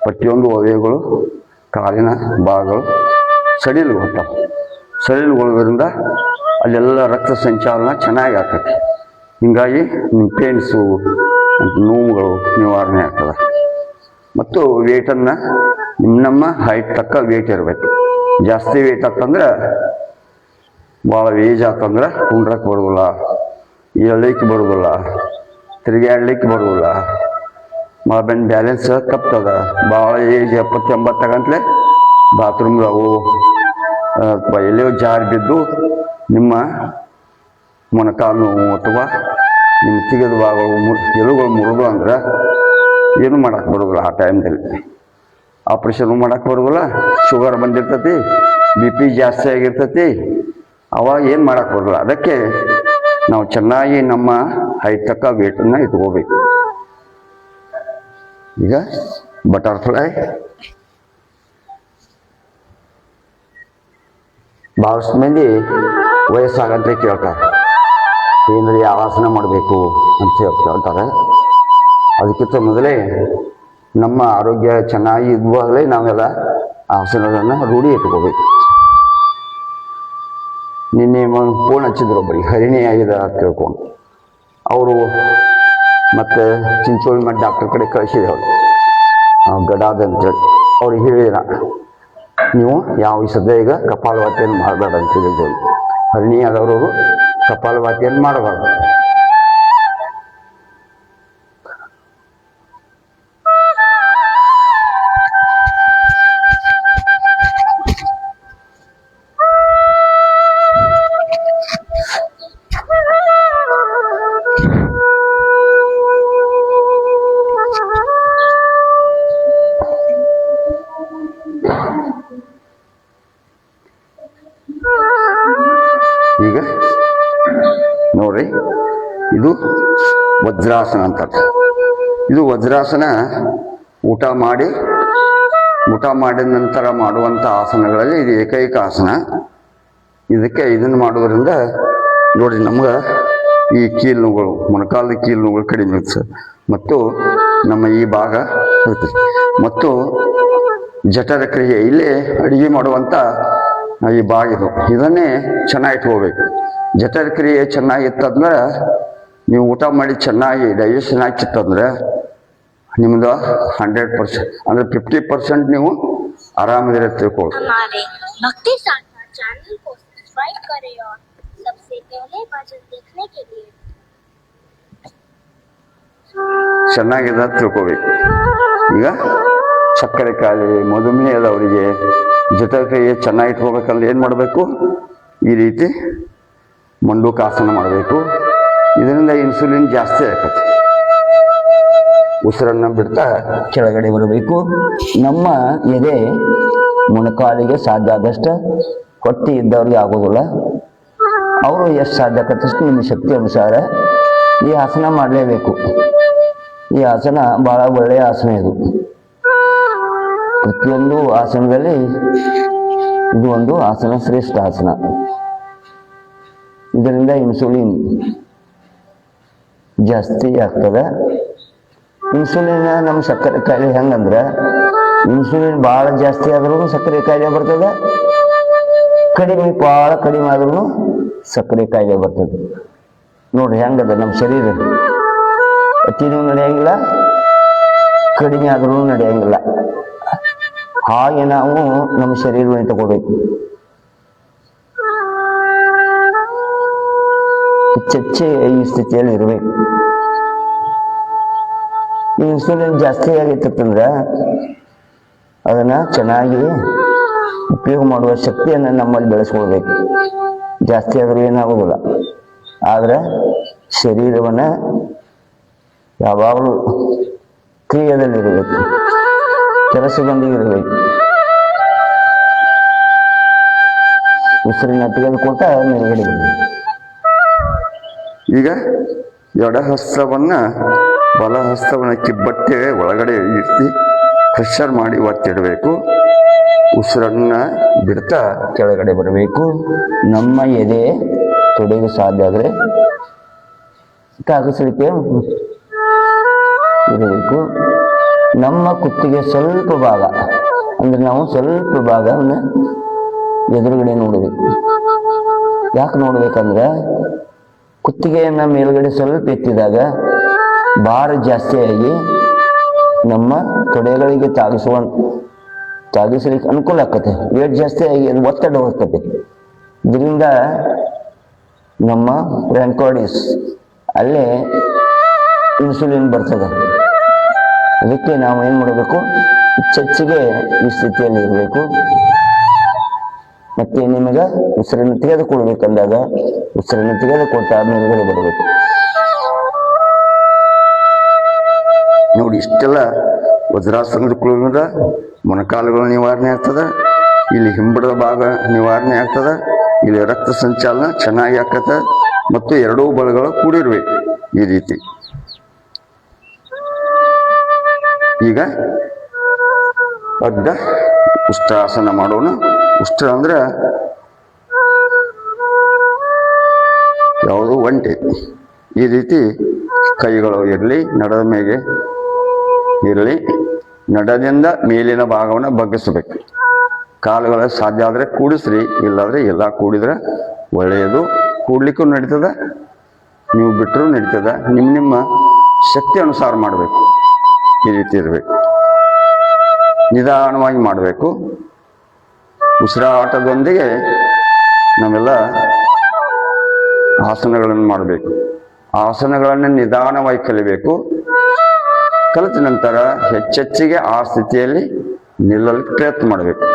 ಪ್ರತಿಯೊಂದು ಅವಯವಗಳು, ಕಾಲಿನ ಭಾಗಗಳು ಸಡಿಲುಗೊಳ್ತಾವೆ. ಸಡಿಲುಗೊಳ್ಳೋದ್ರಿಂದ ಅಲ್ಲೆಲ್ಲ ರಕ್ತ ಸಂಚಾಲನ ಚೆನ್ನಾಗಿ ಆಗ್ತದೆ. ಹೀಗಾಗಿ ನಿಮ್ಮ ಪೇನ್ಸು ನೋವುಗಳು ನಿವಾರಣೆ ಆಗ್ತದೆ. ಮತ್ತು ವೇಟನ್ನು ನಮ್ಮ ಹೈಟ್ ತಕ್ಕ ವೇಟ್ ಇರಬೇಕು. ಜಾಸ್ತಿ ವೇಟ್ ಆಗ್ತಂದ್ರೆ ಭಾಳ ಏಜ್ ಆಗ್ತಂದ್ರೆ ಕುಂಡ್ರಕ್ಕೆ ಬರೋದಿಲ್ಲ, ಏಳಲಿಕ್ಕೆ ಬರೋದಿಲ್ಲ, ತಿರುಗಾಡ್ಲಿಕ್ಕೆ ಬರೋದಿಲ್ಲ, ಬೆನ್ ಬ್ಯಾಲೆನ್ಸ್ ತಪ್ತದ. ಭಾಳ ಏಜ್ 70-80 ಗಂಟ್ಲೆ ಬಾತ್ರೂಮ್ಗಳು ಎಲ್ಲಿಯೋ ಜಾರಿ ಬಿದ್ದು ನಿಮ್ಮ ಮೊಣಕಾಲು ನೋವು ಅಥವಾ ನಿಮ್ಮ ತೆಗೆದ ಭಾಗಗಳು ಎಲುಗಳು ಮುರಿದು ಅಂದ್ರೆ ಏನು ಮಾಡಕ್ಕೆ ಬರೋದಿಲ್ಲ. ಆ ಟೈಮ್ದಲ್ಲಿ ಆಪ್ರೇಷನ್ ಮಾಡಕ್ಕೆ ಬರೋದಿಲ್ಲ. ಶುಗರ್ ಬಂದಿರ್ತೈತಿ, BP ಜಾಸ್ತಿ ಆಗಿರ್ತೈತಿ, ಅವಾಗ ಏನು ಮಾಡಕ್ಕೆ ಬರೋಲ್ಲ. ಅದಕ್ಕೆ ನಾವು ಚೆನ್ನಾಗಿ ನಮ್ಮ ಹೈಟ್ ತಕ್ಕ ವೇಟನ್ನು ಇಟ್ಕೋಬೇಕು. ಈಗ ಬಟರ್ಫ್ಲೈ, ಭಾಳಷ್ಟು ಮಂದಿ ವಯಸ್ಸಾಗಂತ ಕೇಳ್ತಾರೆ, ಏನಾದ್ರು ಯಾವ ಆಸನ ಮಾಡಬೇಕು ಅಂತ ಕೇಳ್ತಾರೆ. ಅದಕ್ಕಿಂತ ಮೊದಲೇ ನಮ್ಮ ಆರೋಗ್ಯ ಚೆನ್ನಾಗಿ ಇದ್ವಾಗಲೇ ನಾವೆಲ್ಲ ಆಸನಗಳನ್ನು ರೂಢಿ ಇಟ್ಕೋಬೇಕು. ನಿನ್ನೆ ಫೋನ್ ಹಚ್ಚಿದ್ರು ಒಬ್ಬರಿಗೆ, ಹರಿಣಿ ಆಗಿದೆ ಅಂತ ತಿಳ್ಕೊಂಡು. ಅವರು ಮತ್ತು ಚಿಂಚೋಳಿ ಮಠ ಡಾಕ್ಟರ್ ಕಡೆ ಕಳಿಸಿದವರು, ಗಡಾದ ಅಂತೇಳಿ. ಅವ್ರಿಗೆ ಹೇಳಿದ, ನೀವು ಯಾವ ಸದ್ಯ ಈಗ ಕಪಾಲಭಾತಿಯನ್ನು ಮಾಡಬೇಡ ಅಂತ ಹೇಳಿದ್ರು. ಹರಿಣಿ ಆದವರು ಕಪಾಲಭಾತಿಯನ್ನು ಮಾಡಬಾರ್ದು. ವಜ್ರಾಸನ ಅಂತಾರೆ. ಇದು ವಜ್ರಾಸನ ಊಟ ಮಾಡಿದ ನಂತರ ಮಾಡುವಂಥ ಆಸನಗಳಲ್ಲಿ ಇದು ಏಕೈಕ ಆಸನ. ಇದನ್ನು ಮಾಡೋದ್ರಿಂದ ನೋಡಿ ನಮ್ಗೆ ಈ ಕೀಲು ನೋವುಗಳು, ಮೊಣಕಾಲದ ಕೀಲು ನೋವುಗಳು ಕಡಿಮೆ ಇರ್ತದೆ ಮತ್ತು ನಮ್ಮ ಈ ಭಾಗ ಇರ್ತದೆ. ಮತ್ತು ಜಠರ ಕ್ರಿಯೆ, ಇಲ್ಲೇ ಅಡಿಗೆ ಮಾಡುವಂಥ ಈ ಭಾಗ ಇದನ್ನೇ ಚೆನ್ನಾಗಿ ಇಟ್ಕೋಬೇಕು. ಜಠರ ಕ್ರಿಯೆ ಚೆನ್ನಾಗಿತ್ತಂದ್ರೆ ನೀವು ಊಟ ಮಾಡಿ ಚೆನ್ನಾಗಿ ಡೈಜೆಷನ್ ಆಗಿತ್ತಂದ್ರೆ ನಿಮ್ದು 100% ಅಂದ್ರೆ 50% ನೀವು ಆರಾಮದಿರ ತಿಳ್ಕೊಳ್ಳಿ. हमारे भक्ति साधना चैनल को सब्सक्राइब करें और सबसे पहले भजन देखने के लिए ಚೆನ್ನಾಗಿದೆ ತಿಳ್ಕೋಬೇಕು. ಈಗ ಸಕ್ಕರೆ ಕಾಯಿಲೆ, ಮಧುಮೇಹದವರಿಗೆ ಜೊತೆಗೆ ಚೆನ್ನಾಗಿ ಇಟ್ಕೋಬೇಕಂದ್ರೆ ಏನು ಮಾಡಬೇಕು? ಈ ರೀತಿ ಮಂಡೂಕಾಸನ ಮಾಡಬೇಕು. ಇದರಿಂದ ಇನ್ಸುಲಿನ್ ಜಾಸ್ತಿ ಆಗ್ತದೆ. ಉಸಿರನ್ನು ಬಿಡ್ತಾ ಕೆಳಗಡೆ ಬರಬೇಕು. ನಮ್ಮ ಎದೆ ಮೊಣಕಾಲಿಗೆ ಸಾಧ್ಯ ಆದಷ್ಟು ಹೊಟ್ಟೆ ಇದ್ದವ್ರಿಗೆ ಆಗೋದಿಲ್ಲ. ಅವರು ಎಷ್ಟು ಸಾಧ್ಯ ಆಕತ್ತಷ್ಟು ನಿಮ್ಮ ಶಕ್ತಿ ಅನುಸಾರ ಈ ಆಸನ ಮಾಡಲೇಬೇಕು. ಈ ಆಸನ ಬಹಳ ಒಳ್ಳೆಯ ಆಸನ ಇದು. ಪ್ರತಿಯೊಂದು ಆಸನದಲ್ಲಿ ಇದು ಒಂದು ಆಸನ ಶ್ರೇಷ್ಠ ಆಸನ. ಇದರಿಂದ ಇನ್ಸುಲಿನ್ ಜಾಸ್ತಿ ಆಗ್ತದೆ. ಇನ್ಸುಲಿನ್ ನಮ್ಮ ಸಕ್ಕರೆ ಕಾಯಿಲೆ ಹೆಂಗಂದ್ರೆ ಇನ್ಸುಲಿನ್ ಭಾಳ ಜಾಸ್ತಿ ಆದ್ರೂ ಸಕ್ಕರೆ ಕಾಯಿಲೆ ಬರ್ತದೆ, ಭಾಳ ಕಡಿಮೆ ಆದ್ರೂ ಸಕ್ಕರೆ ಕಾಯಿಲೆ ಬರ್ತದೆ. ನೋಡ್ರಿ ಹೆಂಗದ ನಮ್ಮ ಶರೀರ, ಅತಿನೂ ನಡೆಯಂಗಿಲ್ಲ, ಕಡಿಮೆ ಆದ್ರೂ ನಡೆಯಂಗಿಲ್ಲ. ಹಾಗೆ ನಾವು ನಮ್ಮ ಶರೀರವನ್ನು ತಗೋಬೇಕು. ಹೆಚ್ಚೆಚ್ಚೆ ಈ ಸ್ಥಿತಿಯಲ್ಲಿ ಇರಬೇಕು. ಇನ್ಸುಲಿನ್ ಜಾಸ್ತಿ ಆಗಿತ್ತಂದ್ರೆ ಅದನ್ನ ಚೆನ್ನಾಗಿ ಉಪಯೋಗ ಮಾಡುವ ಶಕ್ತಿಯನ್ನು ನಮ್ಮಲ್ಲಿ ಬೆಳೆಸ್ಕೊಳ್ಬೇಕು. ಜಾಸ್ತಿ ಆದರೂ ಏನಾಗೋದಿಲ್ಲ. ಆದ್ರೆ ಶರೀರವನ್ನ ಯಾವಾಗಲೂ ಕ್ರಿಯೆಯಲ್ಲಿರಬೇಕು, ಕೆಲಸದೊಂದಿಗೆ ಇರಬೇಕು. ಉಸಿರನ್ನ ತೆಗೆದುಕೊಳ್ತಾ ಮೇಲ್ಗಡೆ ಬರಬೇಕು. ಈಗ ಎಡಹಸ್ತವನ್ನ ಬಲಹಸ್ತವನ್ನ ಕಿಬ್ಬಟ್ಟೆ ಒಳಗಡೆ ಇರ್ತಿ ಪ್ರೆಷರ್ ಮಾಡಿ ಒತ್ತಿಡಬೇಕು. ಉಸಿರನ್ನ ಬಿಡ್ತಾ ಕೆಳಗಡೆ ಬರಬೇಕು. ನಮ್ಮ ಎದೆ ತೊಡೆಗೆ ಸಾಧ್ಯ ಆದರೆ ತಾಗಿಸಲಿಕ್ಕೆ ಇರಬೇಕು. ನಮ್ಮ ಕುತ್ತಿಗೆ ಸ್ವಲ್ಪ ಭಾಗ ಅಂದ್ರೆ ನಾವು ಸ್ವಲ್ಪ ಭಾಗವನ್ನು ಎದುರುಗಡೆ ನೋಡಬೇಕು. ಯಾಕೆ ನೋಡ್ಬೇಕಂದ್ರೆ ಕುತ್ತಿಗೆಯನ್ನ ಮೇಲ್ಗಡೆ ಸ್ವಲ್ಪ ಎತ್ತಿದಾಗ ಭಾರ ಜಾಸ್ತಿಯಾಗಿ ನಮ್ಮ ತೊಡೆಗಳಿಗೆ ತಾಗಿಸಲಿಕ್ಕೆ ಅನುಕೂಲ ಆಗ್ತದೆ. ವೇಟ್ ಜಾಸ್ತಿ ಆಗಿ ಅದು ಒತ್ತಡ ಹೋಗ್ತದೆ. ಇದರಿಂದ ನಮ್ಮ ಬ್ರಾಂಕೋಡಿಸ್ ಅಲ್ಲೇ ಇನ್ಸುಲಿನ್ ಬರ್ತದೆ. ಅದಕ್ಕೆ ನಾವು ಏನು ಮಾಡಬೇಕು? ಹೆಚ್ಚೆಚ್ಚಿಗೆ ಈ ಸ್ಥಿತಿಯಲ್ಲಿ ಇರಬೇಕು. ಮತ್ತೆ ನಿಮಗೆ ಉಸಿರನ್ನು ತೆಗೆದುಕೊಳ್ಬೇಕಂದಾಗ ಉಸಿರನ್ನು ತೆಗೆದುಕೊಳ್ತಾ ಮೇಲ್ಗಡೆ ಬರಬೇಕು. ನೋಡಿ, ಇಷ್ಟೆಲ್ಲ ವಜ್ರಾಸನದ ಕುಳಿದ್ರಿಂದ ಮೊಣಕಾಲುಗಳ ನಿವಾರಣೆ ಆಗ್ತದೆ, ಇಲ್ಲಿ ಹಿಂಬಡದ ಭಾಗ ನಿವಾರಣೆ ಆಗ್ತದೆ, ಇಲ್ಲಿ ರಕ್ತ ಸಂಚಾಲನ ಚೆನ್ನಾಗಿ ಆಗ್ತದೆ ಮತ್ತು ಎರಡೂ ಬಲಗಳು ಕೂಡಿರ್ಬೇಕು ಈ ರೀತಿ. ಈಗ ಅಡ್ಡ ಉಷ್ಟ್ರಾಸನ ಮಾಡೋಣ. ಉಷ್ಟ್ರ ಅಂದ್ರೆ ಯಾವುದು? ಒಂಟೆ. ಈ ರೀತಿ ಕೈಗಳು ಇರಲಿ, ನಡದ ಮೇಲೆ ಇರಲಿ. ನಡದಿಂದ ಮೇಲಿನ ಭಾಗವನ್ನು ಬಗ್ಗಿಸಬೇಕು. ಕಾಲುಗಳ ಸಾಧ್ಯ ಆದರೆ ಕೂಡಿಸ್ರಿ, ಇಲ್ಲಾದ್ರೆ ಎಲ್ಲ ಕೂಡಿದ್ರೆ ಒಳ್ಳೆಯದು. ಕೂಡ್ಲಿಕ್ಕೂ ನಡೀತದ, ನೀವು ಬಿಟ್ಟರೂ ನಡೀತದ. ನಿಮ್ಮ ಶಕ್ತಿ ಅನುಸಾರ ಮಾಡಬೇಕು. ಈ ರೀತಿ ಇರಬೇಕು. ನಿಧಾನವಾಗಿ ಮಾಡಬೇಕು. ಉಸಿರಾಟದೊಂದಿಗೆ ನಾವೆಲ್ಲ ಆಸನಗಳನ್ನು ಮಾಡಬೇಕು. ಆಸನಗಳನ್ನು ನಿಧಾನವಾಗಿ ಕಲಿಬೇಕು. ಕಲಿತ ನಂತರ ಹೆಚ್ಚೆಚ್ಚಿಗೆ ಆ ಸ್ಥಿತಿಯಲ್ಲಿ ನಿಲ್ಲಲು ಪ್ರಯತ್ನ ಮಾಡಬೇಕು.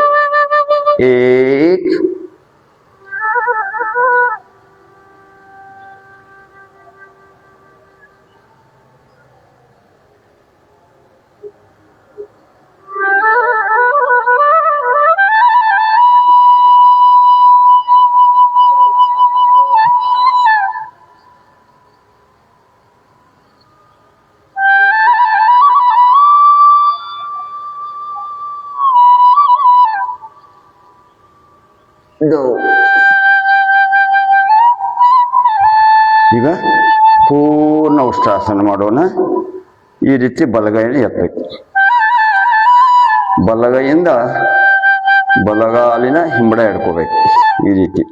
ಇದು ಈಗ ಪೂರ್ಣ ಉಷ್ಟ್ರಾಸನ ಮಾಡೋಣ. ಈ ರೀತಿ ಬಲಗೈನ ಎತ್ತಬೇಕು. ಬಲಗೈಯಿಂದ ಬಲಗಾಲಿನ ಹಿಂಬಡ ಹಿಡ್ಕೋಬೇಕು. ಈ ರೀತಿ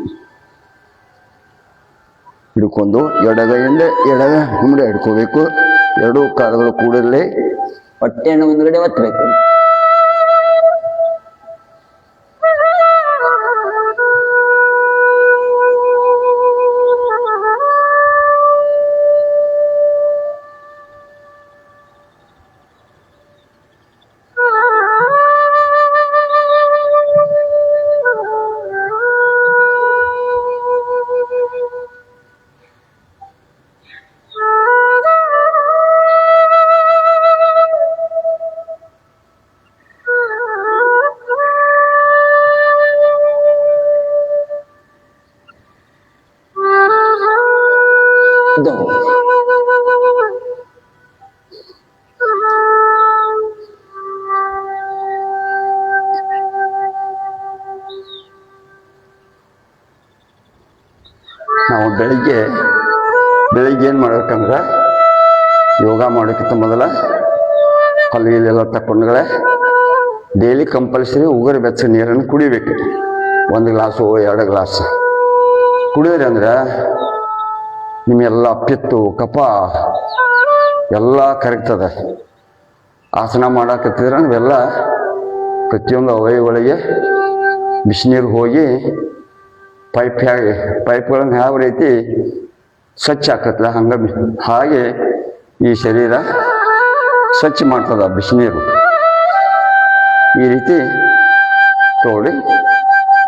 ಹಿಡ್ಕೊಂಡು ಎಡಗೈಯಿಂದ ಹಿಂಬಡ ಹಿಡ್ಕೋಬೇಕು. ಎರಡೂ ಕಾಲುಗಳು ಕೂಡಲೇ ಹೊಟ್ಟೆಯನ್ನು ಮುಂದ್ಗಡೆ ಒತ್ತಬೇಕು. ನಾವು ಬೆಳಿಗ್ಗೆ ಏನು ಮಾಡ್ಬೇಕಂದ್ರೆ ಯೋಗ ಮಾಡೋಕ್ಕಿಂತ ಮೊದಲ ಹಲ್ಲಿಗೆಲ್ಲ ತಕೊಂಡ್ರೆ ಡೈಲಿ ಕಂಪಲ್ಸರಿ ಉಗುರು ಬೆಚ್ಚ ನೀರನ್ನು ಕುಡಿಬೇಕು. 1 ಗ್ಲಾಸು 2 ಗ್ಲಾಸ್ ಕುಡಿದ್ರಿ ಅಂದ್ರೆ ನಿಮ್ಮೆಲ್ಲ ಪಿತ್ತು ಕಫ ಎಲ್ಲ ಕರಗ್ತದೆ. ಆಸನ ಮಾಡಾಕತ್ತಿದ್ರೆ ನಾವೆಲ್ಲ ಪ್ರತಿಯೊಂದು ಅವಯವಗಳಿಗೆ ಬಿಸಿನೀರು ಹೋಗಿ ಪೈಪ್ಗಳನ್ನು ಯಾವ ರೀತಿ ಸ್ವಚ್ಛ ಆಕತ್ತಲ್ಲ ಹಾಗೆ ಈ ಶರೀರ ಸ್ವಚ್ಛ ಮಾಡ್ತದ ಬಿಸಿನೀರು. ಈ ರೀತಿ ತೋಡಿ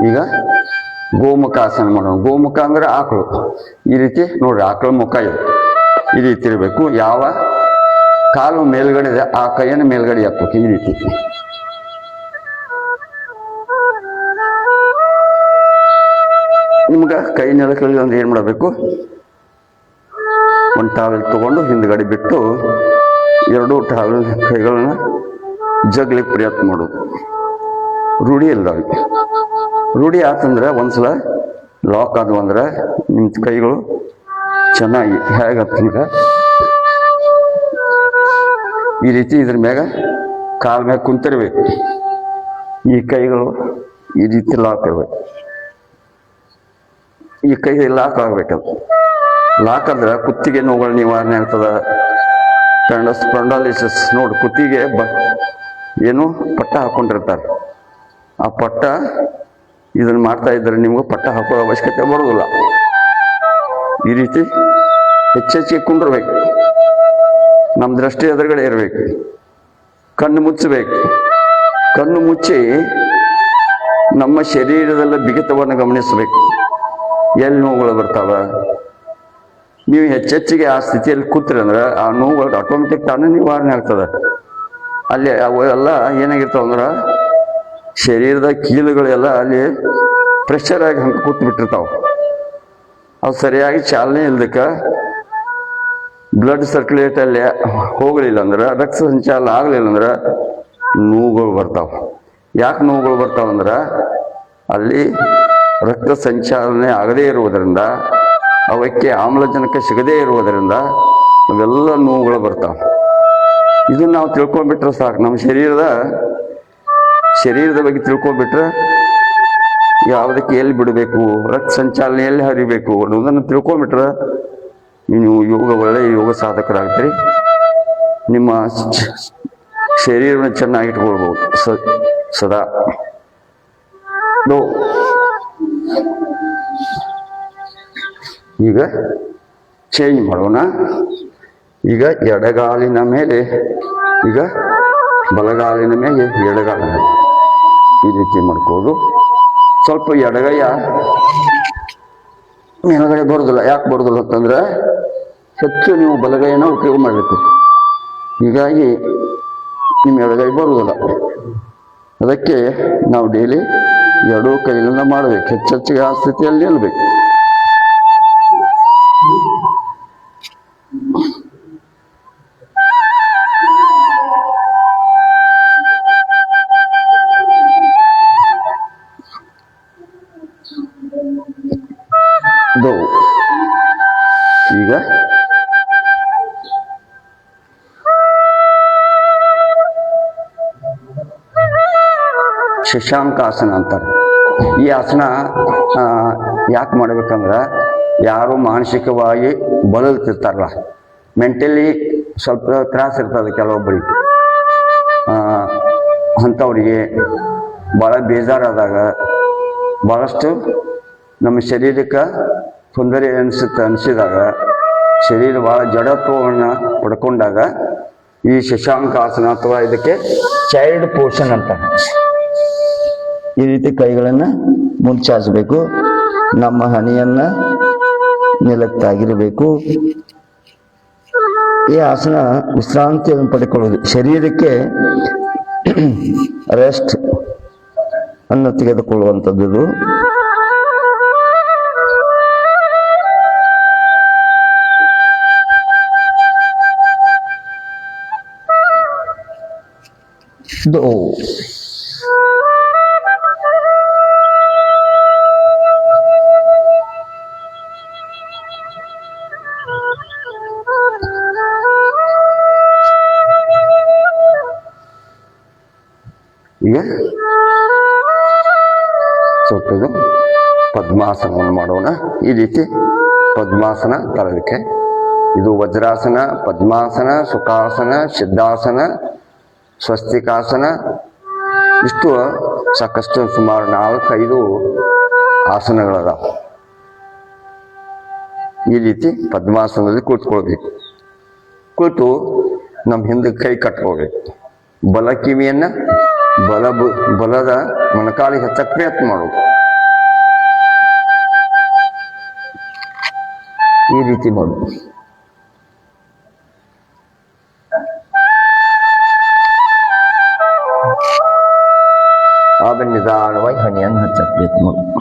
ಈಗ ಗೋಮುಖ ಆಸನ ಮಾಡೋಣ. ಗೋಮುಖ ಅಂದ್ರೆ ಆಕಳು. ಈ ರೀತಿ ನೋಡ್ರಿ, ಆಕಳ ಮುಖ ಇದು ಈ ರೀತಿ ಇರಬೇಕು. ಯಾವ ಕಾಲು ಮೇಲ್ಗಡೆ ಇದೆ ಆ ಕೈಯನ್ನು ಮೇಲ್ಗಡೆ ಹಾಕ್ಬೇಕು. ಈ ರೀತಿ ನಿಮ್ಗೆ ಕೈ ನೆಲಕಲ್ಲಿ ಅಂದ್ರೆ ಏನು ಮಾಡಬೇಕು, ಒಂದು ಟಾವೆಲ್ ತಗೊಂಡು ಹಿಂದ್ಗಡೆ ಬಿಟ್ಟು 2 ಟಾವೆಲ್ ಕೈಗಳನ್ನ ಜಗ್ಲಿಕ್ಕೆ ಪ್ರಯತ್ನ ಮಾಡೋದು. ರೂಢಿ ಇಲ್ದಾವೆ. ರೂಢಿ ಆತಂದ್ರೆ ಒಂದ್ಸಲ ಲಾಕ್ ಆದವು ಅಂದ್ರೆ ನಿಮ್ಮ ಕೈಗಳು ಚೆನ್ನಾಗಿ ಹೇಗತ್ತಂದ್ರೆ ಈ ರೀತಿ ಇದ್ರ ಮ್ಯಾಗ ಕಾಲ ಮ್ಯಾಗ ಕುಂತಿರ್ಬೇಕು. ಈ ಕೈಗಳು ಈ ರೀತಿ ಲಾಕ್ ಇರ್ಬೇಕು. ಈ ಕೈ ಲಾಕ್ ಆಗ್ಬೇಕದು. ಲಾಕ್ ಆದ್ರೆ ಕುತ್ತಿಗೆ ನೋವುಗಳ ನಿವಾರಣೆ ಆಗ್ತದ. ಸ್ಪಂಡಾಲಿಸಿಸ್ ನೋಡಿ, ಕುತ್ತಿಗೆ ಏನು ಪಟ್ಟ ಹಾಕೊಂಡಿರ್ತಾರೆ. ಆ ಪಟ್ಟ ಇದನ್ನು ಮಾಡ್ತಾ ಇದ್ರೆ ನಿಮ್ಗೆ ಪಟ್ಟ ಹಾಕೋ ಅವಶ್ಯಕತೆ ಬರೋದಿಲ್ಲ. ಈ ರೀತಿ ಹೆಚ್ಚೆಚ್ಚಿಗೆ ಕುಂಡಿರ್ಬೇಕು. ನಮ್ಮ ದೃಷ್ಟಿ ಎದುರುಗಡೆ ಇರಬೇಕು. ಕಣ್ಣು ಮುಚ್ಚಬೇಕು. ಕಣ್ಣು ಮುಚ್ಚಿ ನಮ್ಮ ಶರೀರದಲ್ಲ ಬಿಗಿತವನ್ನು ಗಮನಿಸಬೇಕು. ಎಲ್ಲಿ ನೋವುಗಳು ಬರ್ತಾವ. ನೀವು ಹೆಚ್ಚೆಚ್ಚಿಗೆ ಆ ಸ್ಥಿತಿಯಲ್ಲಿ ಕೂತ್ರಿ ಅಂದ್ರೆ ಆ ನೋವುಗಳು ಆಟೋಮೆಟಿಕ್ ತಾನೇ ನಿವಾರಣೆ ಆಗ್ತದೆ. ಅಲ್ಲಿ ಅವು ಎಲ್ಲ ಏನಾಗಿರ್ತಾವ ಅಂದ್ರೆ ಶರೀರದ ಕೀಲುಗಳೆಲ್ಲ ಅಲ್ಲಿ ಪ್ರೆಷರ್ ಆಗಿ ಹಂಗೆ ಕೂತ್ ಬಿಟ್ಟಿರ್ತಾವೆ. ಅದು ಸರಿಯಾಗಿ ಚಾಲನೆ ಇಲ್ದಕ್ಕೆ ಬ್ಲಡ್ ಸರ್ಕ್ಯುಲೇಟ್ ಅಲ್ಲಿ ಹೋಗಲಿಲ್ಲ ಅಂದ್ರೆ, ರಕ್ತ ಸಂಚಾಲನ ಆಗಲಿಲ್ಲ ಅಂದ್ರೆ ನೋವುಗಳು ಬರ್ತಾವೆ. ಯಾಕೆ ನೋವುಗಳು ಬರ್ತಾವಂದ್ರೆ ಅಲ್ಲಿ ರಕ್ತ ಸಂಚಾಲನೆ ಆಗದೇ ಇರುವುದರಿಂದ, ಅವಕ್ಕೆ ಆಮ್ಲಜನಕ ಸಿಗದೇ ಇರುವುದರಿಂದ ಅವೆಲ್ಲ ನೋವುಗಳು ಬರ್ತಾವೆ. ಇದನ್ನು ನಾವು ತಿಳ್ಕೊಂಡ್ಬಿಟ್ರೆ ಸಾಕು. ನಮ್ಮ ಶರೀರದ ಬಗ್ಗೆ ತಿಳ್ಕೊಂಡ್ಬಿಟ್ರೆ ಯಾವುದಕ್ಕೆ ಎಲ್ಲಿ ಬಿಡಬೇಕು, ರಕ್ತ ಸಂಚಾಲನೆ ಎಲ್ಲಿ ಹರಿಬೇಕು ಅನ್ನೋದನ್ನು ತಿಳ್ಕೊಂಡ್ಬಿಟ್ರೆ ನೀವು ಒಳ್ಳೆಯ ಯೋಗ ಸಾಧಕರಾಗ್ತೀರಿ. ನಿಮ್ಮ ಶರೀರವನ್ನು ಚೆನ್ನಾಗಿಟ್ಕೊಳ್ಬೋದು ಸದಾ. ಈಗ ಚೇಂಜ್ ಮಾಡೋಣ. ಈಗ ಎಡಗಾಲಿನ ಮೇಲೆ, ಈಗ ಬಲಗಾಲಿನ ಮೇಲೆ ಎಡಗಾಲಿನ ಈ ರೀತಿ ಮಾಡ್ಕೋದು. ಸ್ವಲ್ಪ ಎಡಗೈಯ ಮೇಲ್ಗಡೆ ಬರೋದಿಲ್ಲ. ಯಾಕೆ ಬರೋದಿಲ್ಲ ಅಂತಂದ್ರೆ ಹೆಚ್ಚು ನೀವು ಬಲಗೈಯನ್ನು ಉಪಯೋಗ ಮಾಡಬೇಕು. ಹೀಗಾಗಿ ನಿಮ್ಮ ಎಡಗೈ ಬರುವುದಿಲ್ಲ. ಅದಕ್ಕೆ ನಾವು ಡೈಲಿ 2 ಕೈಲಿಂದ ಮಾಡಬೇಕು. ಹೆಚ್ಚೆಚ್ಚಿಗೆ ಆ ಸ್ಥಿತಿಯಲ್ಲಿ ನಿಲ್ಲಬೇಕು. ಶಶಾಂಕಾಸನ ಅಂತಾರೆ. ಈ ಆಸನ ಯಾಕೆ ಮಾಡ್ಬೇಕಂದ್ರೆ, ಯಾರು ಮಾನಸಿಕವಾಗಿ ಬಳಲ್ತಿರ್ತಾರಲ್ಲ, ಮೆಂಟಲಿ ಸ್ವಲ್ಪ ತ್ರಾಸ ಇರ್ತದೆ ಕೆಲವೊಬ್ಬರಿಗೆ, ಅಂಥವ್ರಿಗೆ ಭಾಳ ಬೇಜಾರಾದಾಗ, ಭಾಳಷ್ಟು ನಮ್ಮ ಶರೀರಕ್ಕೆ ತೊಂದರೆ ಅನಿಸಿದಾಗ, ಶರೀರ ಭಾಳ ಜಡತ್ವವನ್ನು ಪಡ್ಕೊಂಡಾಗ ಈ ಶಶಾಂಕಾಸನ ಅಥವಾ ಇದಕ್ಕೆ ಚೈಲ್ಡ್ ಪೋಷನ್ ಅಂತ, ಈ ರೀತಿ ಕೈಗಳನ್ನು ಮುಂಚಾಚಬೇಕು. ನಮ್ಮ ಹಣೆಯನ್ನು ನೆಲಕ್ಕಾಗಿರಬೇಕು. ಈ ಆಸನ ವಿಶ್ರಾಂತಿಯನ್ನು ಪಡ್ಕೊಳ್ಳೋದು, ಶರೀರಕ್ಕೆ ರೆಸ್ಟ್ ಅನ್ನು ತೆಗೆದುಕೊಳ್ಳುವಂಥದ್ದು. ಈಗ ಸ್ವಲ್ಪ ಪದ್ಮಾಸನವನ್ನು ಮಾಡೋಣ. ಈ ರೀತಿ ಪದ್ಮಾಸನ ತರೋದಕ್ಕೆ ಇದು ವಜ್ರಾಸನ, ಪದ್ಮಾಸನ, ಸುಖಾಸನ, ಸಿದ್ಧಾಸನ, ಸ್ವಸ್ತಿಕಾಸನ, ಇಷ್ಟು ಸಾಕಷ್ಟು ಸುಮಾರು 4-5 ಆಸನಗಳದಾವ. ಈ ರೀತಿ ಪದ್ಮಾಸನದಲ್ಲಿ ಕೂತ್ಕೊಳ್ಬೇಕು. ಕೂತು ನಮ್ಮ ಹಿಂದೆ ಕೈ ಕಟ್ಕೋಬೇಕು. ಬಲ ಕಿವಿಯನ್ನು ಬಲದ ಮೊಣಕಾಲಿಗೆ ಹಚ್ಚಕ್ಕೆ ಪ್ರಯತ್ನ ಮಾಡೋದು. ಈ ರೀತಿ ಮಾಡೋದು. ಆಮೇಲೆ ನಿಧಾನವಾಗಿ ಹಣೆಯನ್ನು ಹಚ್ಚಕ್ಕೆ ಪ್ರಯತ್ನ ಮಾಡೋದು.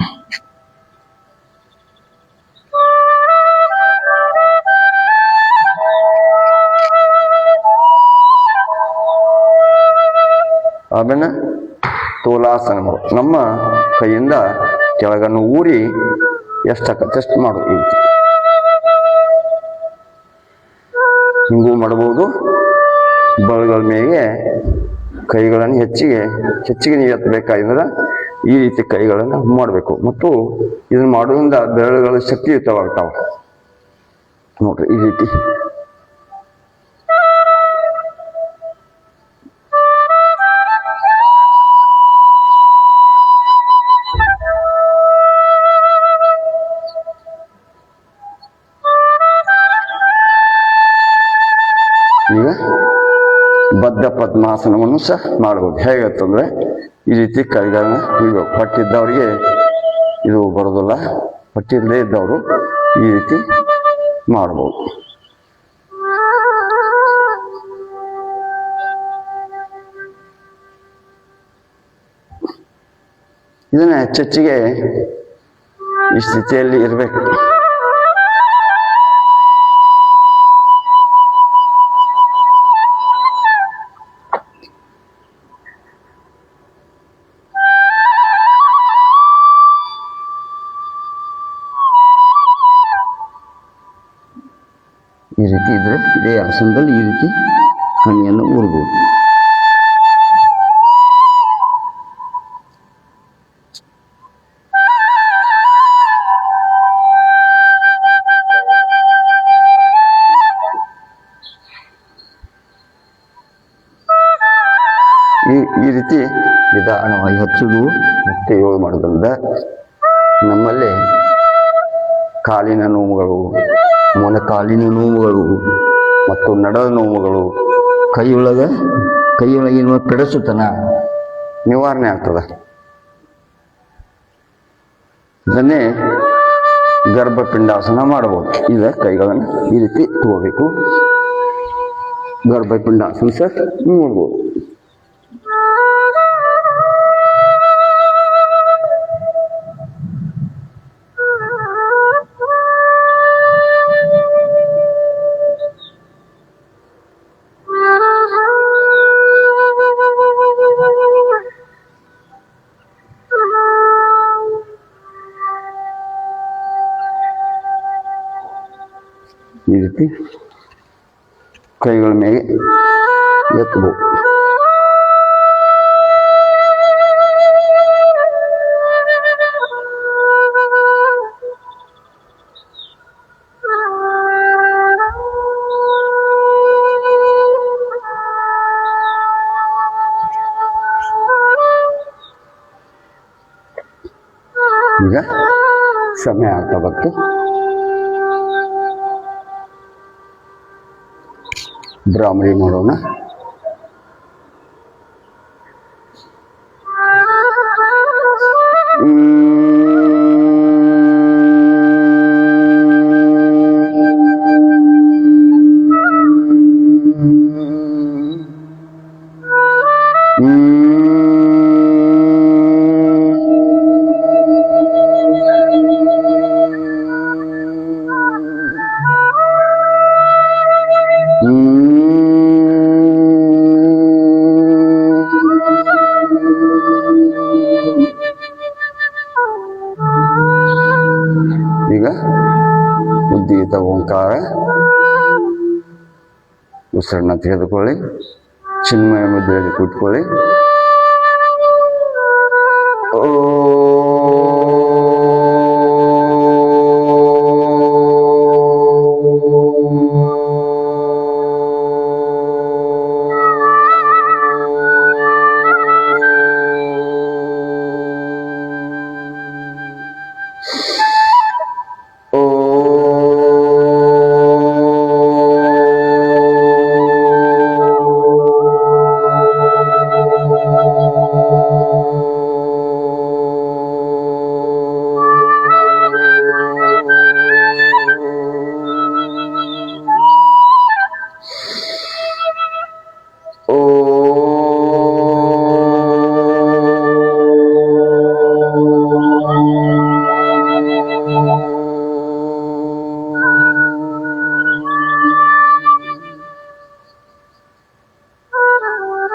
ಆಮೇಲೆ ತೋಲಾಸನ ಮಾಡೋದು. ನಮ್ಮ ಕೈಯಿಂದ ಕೆಳಗನ್ನು ಊರಿ ಎಷ್ಟಾಗತ್ತೆ ಮಾಡೋದು. ಈ ರೀತಿ ಹಿಂಗೂ ಮಾಡಬಹುದು. ಬಲಗಳ ಮೇಲೆ ಕೈಗಳನ್ನು ಹೆಚ್ಚಿಗೆ ನೀವು ಎತ್ತಬೇಕಾದ್ರೆ ಈ ರೀತಿ ಕೈಗಳನ್ನು ಮಾಡಬೇಕು. ಮತ್ತು ಇದನ್ನು ಮಾಡೋದ್ರಿಂದ ಬೆರಳುಗಳ ಶಕ್ತಿಯುತವಾಗ್ತಾವ ನೋಡ್ರಿ. ಈ ರೀತಿ ಈಗ ಬದ್ಧ ಪದ್ಮಾಸನವನ್ನು ಸಹ ಮಾಡ್ಬೋದು. ಹೇಗತ್ತಂದ್ರೆ ಈ ರೀತಿ ಕೈಗಳನ್ನ ಈಗ ಪಟ್ಟಿದ್ದವರಿಗೆ ಇದು ಬರೋದಿಲ್ಲ, ಪಟ್ಟಿಲ್ಲದೆ ಇದ್ದವರು ಈ ರೀತಿ ಮಾಡ್ಬೋದು. ಇದನ್ನ ಹೆಚ್ಚೆಚ್ಚಿಗೆ ಈ ಸ್ಥಿತಿಯಲ್ಲಿ ಇರಬೇಕು. ಈ ರೀತಿ ಇದ್ರೆ ಇದೇ ಆಸನದಲ್ಲಿ ಈ ರೀತಿ ಹಣೆಯನ್ನು ಊರ್ಬೋದು. ಈ ರೀತಿ ನಿಧಾನವಾಗಿ ಹಚ್ಚುವುದು ಮತ್ತೆ ಯೋಗ ಮಾಡೋದ್ರಿಂದ ನಮ್ಮಲ್ಲಿ ಕಾಲಿನ ನೋವುಗಳು, ಮೊಣಕಾಲಿನ ನೋವುಗಳು ಮತ್ತು ನಡದ ನೋವುಗಳು, ಕೈಯೊಳಗಿನ ಪೆಡಸುತನ ನಿವಾರಣೆ ಆಗ್ತದೆ. ಇದನ್ನೇ ಗರ್ಭಪಿಂಡಾಸನ ಮಾಡಬಹುದು. ಈಗ ಕೈಗಳನ್ನು ಈ ರೀತಿ ತಗೋಬೇಕು. ಗರ್ಭಪಿಂಡಾಸನ ಸಹ ನೋಡ್ಬೋದು. ಈ ರೀತಿ ಕೈಗಳ ಮೇಲೆ ಎತ್ತಬಹುದು. ಈಗ ಸಮಯ ಆಗ್ತಾ ಬಂತು. ಭ್ರಾಮರಿ ಮಾಡೋಣ. ಈಗ ಉದ್ದೀತ ಓಂಕಾರ ಉಸಿರನ್ನ ತೆಗೆದುಕೊಳ್ಳಿ. ಚಿನ್ಮಯ ಮುದ್ರೆಯಲ್ಲಿ ಕೂತ್ಕೊಳ್ಳಿ.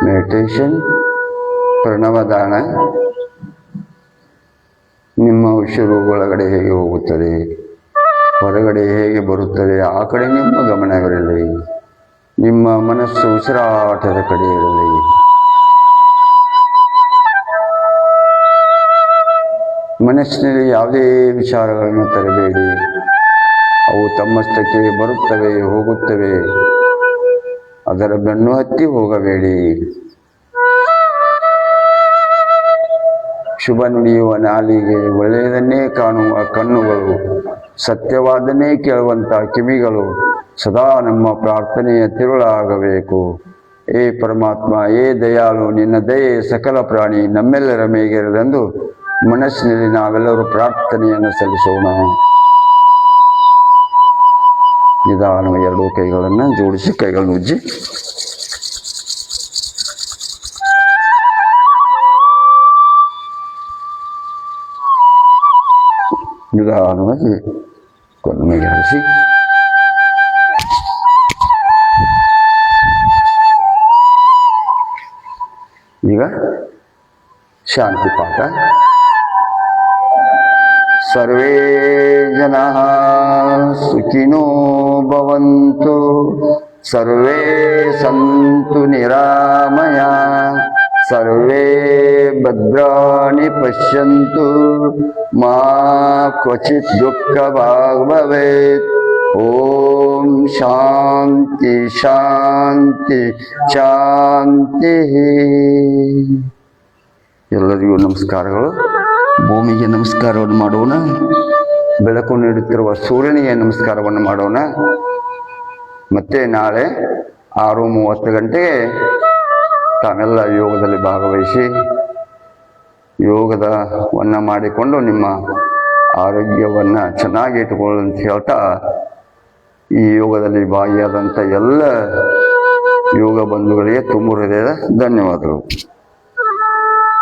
ಮೆಡಿಟೇಷನ್ ಪ್ರಣವದಾನ. ನಿಮ್ಮ ಉಸಿರು ಒಳಗಡೆ ಹೇಗೆ ಹೋಗುತ್ತದೆ, ಹೊರಗಡೆ ಹೇಗೆ ಬರುತ್ತದೆ, ಆ ಕಡೆ ನಿಮ್ಮ ಗಮನವಿರಲಿ. ನಿಮ್ಮ ಮನಸ್ಸು ಉಸಿರಾಟದ ಕಡೆ ಇರಲಿ. ಮನಸ್ಸಿನಲ್ಲಿ ಯಾವುದೇ ವಿಚಾರಗಳನ್ನು ತರಬೇಡಿ. ಅವು ತಮ್ಮಷ್ಟಕ್ಕೆ ಬರುತ್ತವೆ, ಹೋಗುತ್ತವೆ. ಅದರ ಬೆನ್ನು ಹತ್ತಿ ಹೋಗಬೇಡಿ. ಶುಭ ನುಡಿಯುವ ನಾಲಿಗೆ, ಒಳ್ಳೆಯದನ್ನೇ ಕಾಣುವ ಕಣ್ಣುಗಳು, ಸತ್ಯವಾದನ್ನೇ ಕೇಳುವಂಥ ಕಿವಿಗಳು ಸದಾ ನಮ್ಮ ಪ್ರಾರ್ಥನೆಯ ತಿರುಳಾಗಬೇಕು. ಏ ಪರಮಾತ್ಮ, ಏ ದಯಾಳು, ನಿನ್ನ ದಯೆ ಸಕಲ ಪ್ರಾಣಿ ನಮ್ಮೆಲ್ಲರ ಮೇಗಿರಲೆಂದು ಮನಸ್ಸಿನಲ್ಲಿ ನಾವೆಲ್ಲರೂ ಪ್ರಾರ್ಥನೆಯನ್ನು ಸಲ್ಲಿಸೋಣ. ನಿಧಾನ ಎರಡೂ ಕೈಗಳನ್ನು ಜೋಡಿಸಿ, ಕೈಗಳನ್ನು ಉಜ್ಜಿ. ನಿಧಾನವಾಗಿ ಕೊನೆಗೆ ಹರಿಸಿ. ಈಗ ಶಾಂತಿ ಪಾಠ. ಸರ್ವೇ ಜನಃ ಸುಖಿನೋ ಭವಂತು, ಸರ್ವೇ ಸಂತು ನಿರಾಮಯ, ಸರ್ವೇ ಭದ್ರಾಣಿ ಪಶ್ಯಂತು, ಮಾ ಕ್ವಚಿತ್ ದುಃಖ ಭಾಗ್ ಭವೇತ್. ಓಂ ಶಾಂತಿ ಶಾಂತಿ ಶಾಂತಿ. ಎಲ್ಲರಿಗೂ ನಮಸ್ಕಾರಗಳು. ಭೂಮಿಗೆ ನಮಸ್ಕಾರವನ್ನು ಮಾಡೋಣ. ಬೆಳಕು ನೀಡುತ್ತಿರುವ ಸೂರ್ಯನಿಗೆ ನಮಸ್ಕಾರವನ್ನು ಮಾಡೋಣ. ಮತ್ತೆ ನಾಳೆ 6:30 ಗಂಟೆಗೆ ತಾವೆಲ್ಲ ಯೋಗದಲ್ಲಿ ಭಾಗವಹಿಸಿ ಯೋಗವನ್ನು ಮಾಡಿಕೊಂಡು ನಿಮ್ಮ ಆರೋಗ್ಯವನ್ನು ಚೆನ್ನಾಗಿ ಇಟ್ಟುಕೊಳ್ಳುವಂತ ಹೇಳ್ತಾ, ಈ ಯೋಗದಲ್ಲಿ ಭಾಗಿಯಾದಂಥ ಎಲ್ಲ ಯೋಗ ಬಂಧುಗಳಿಗೆ ತುಂಬ ಹೃದಯದ ಧನ್ಯವಾದಗಳು.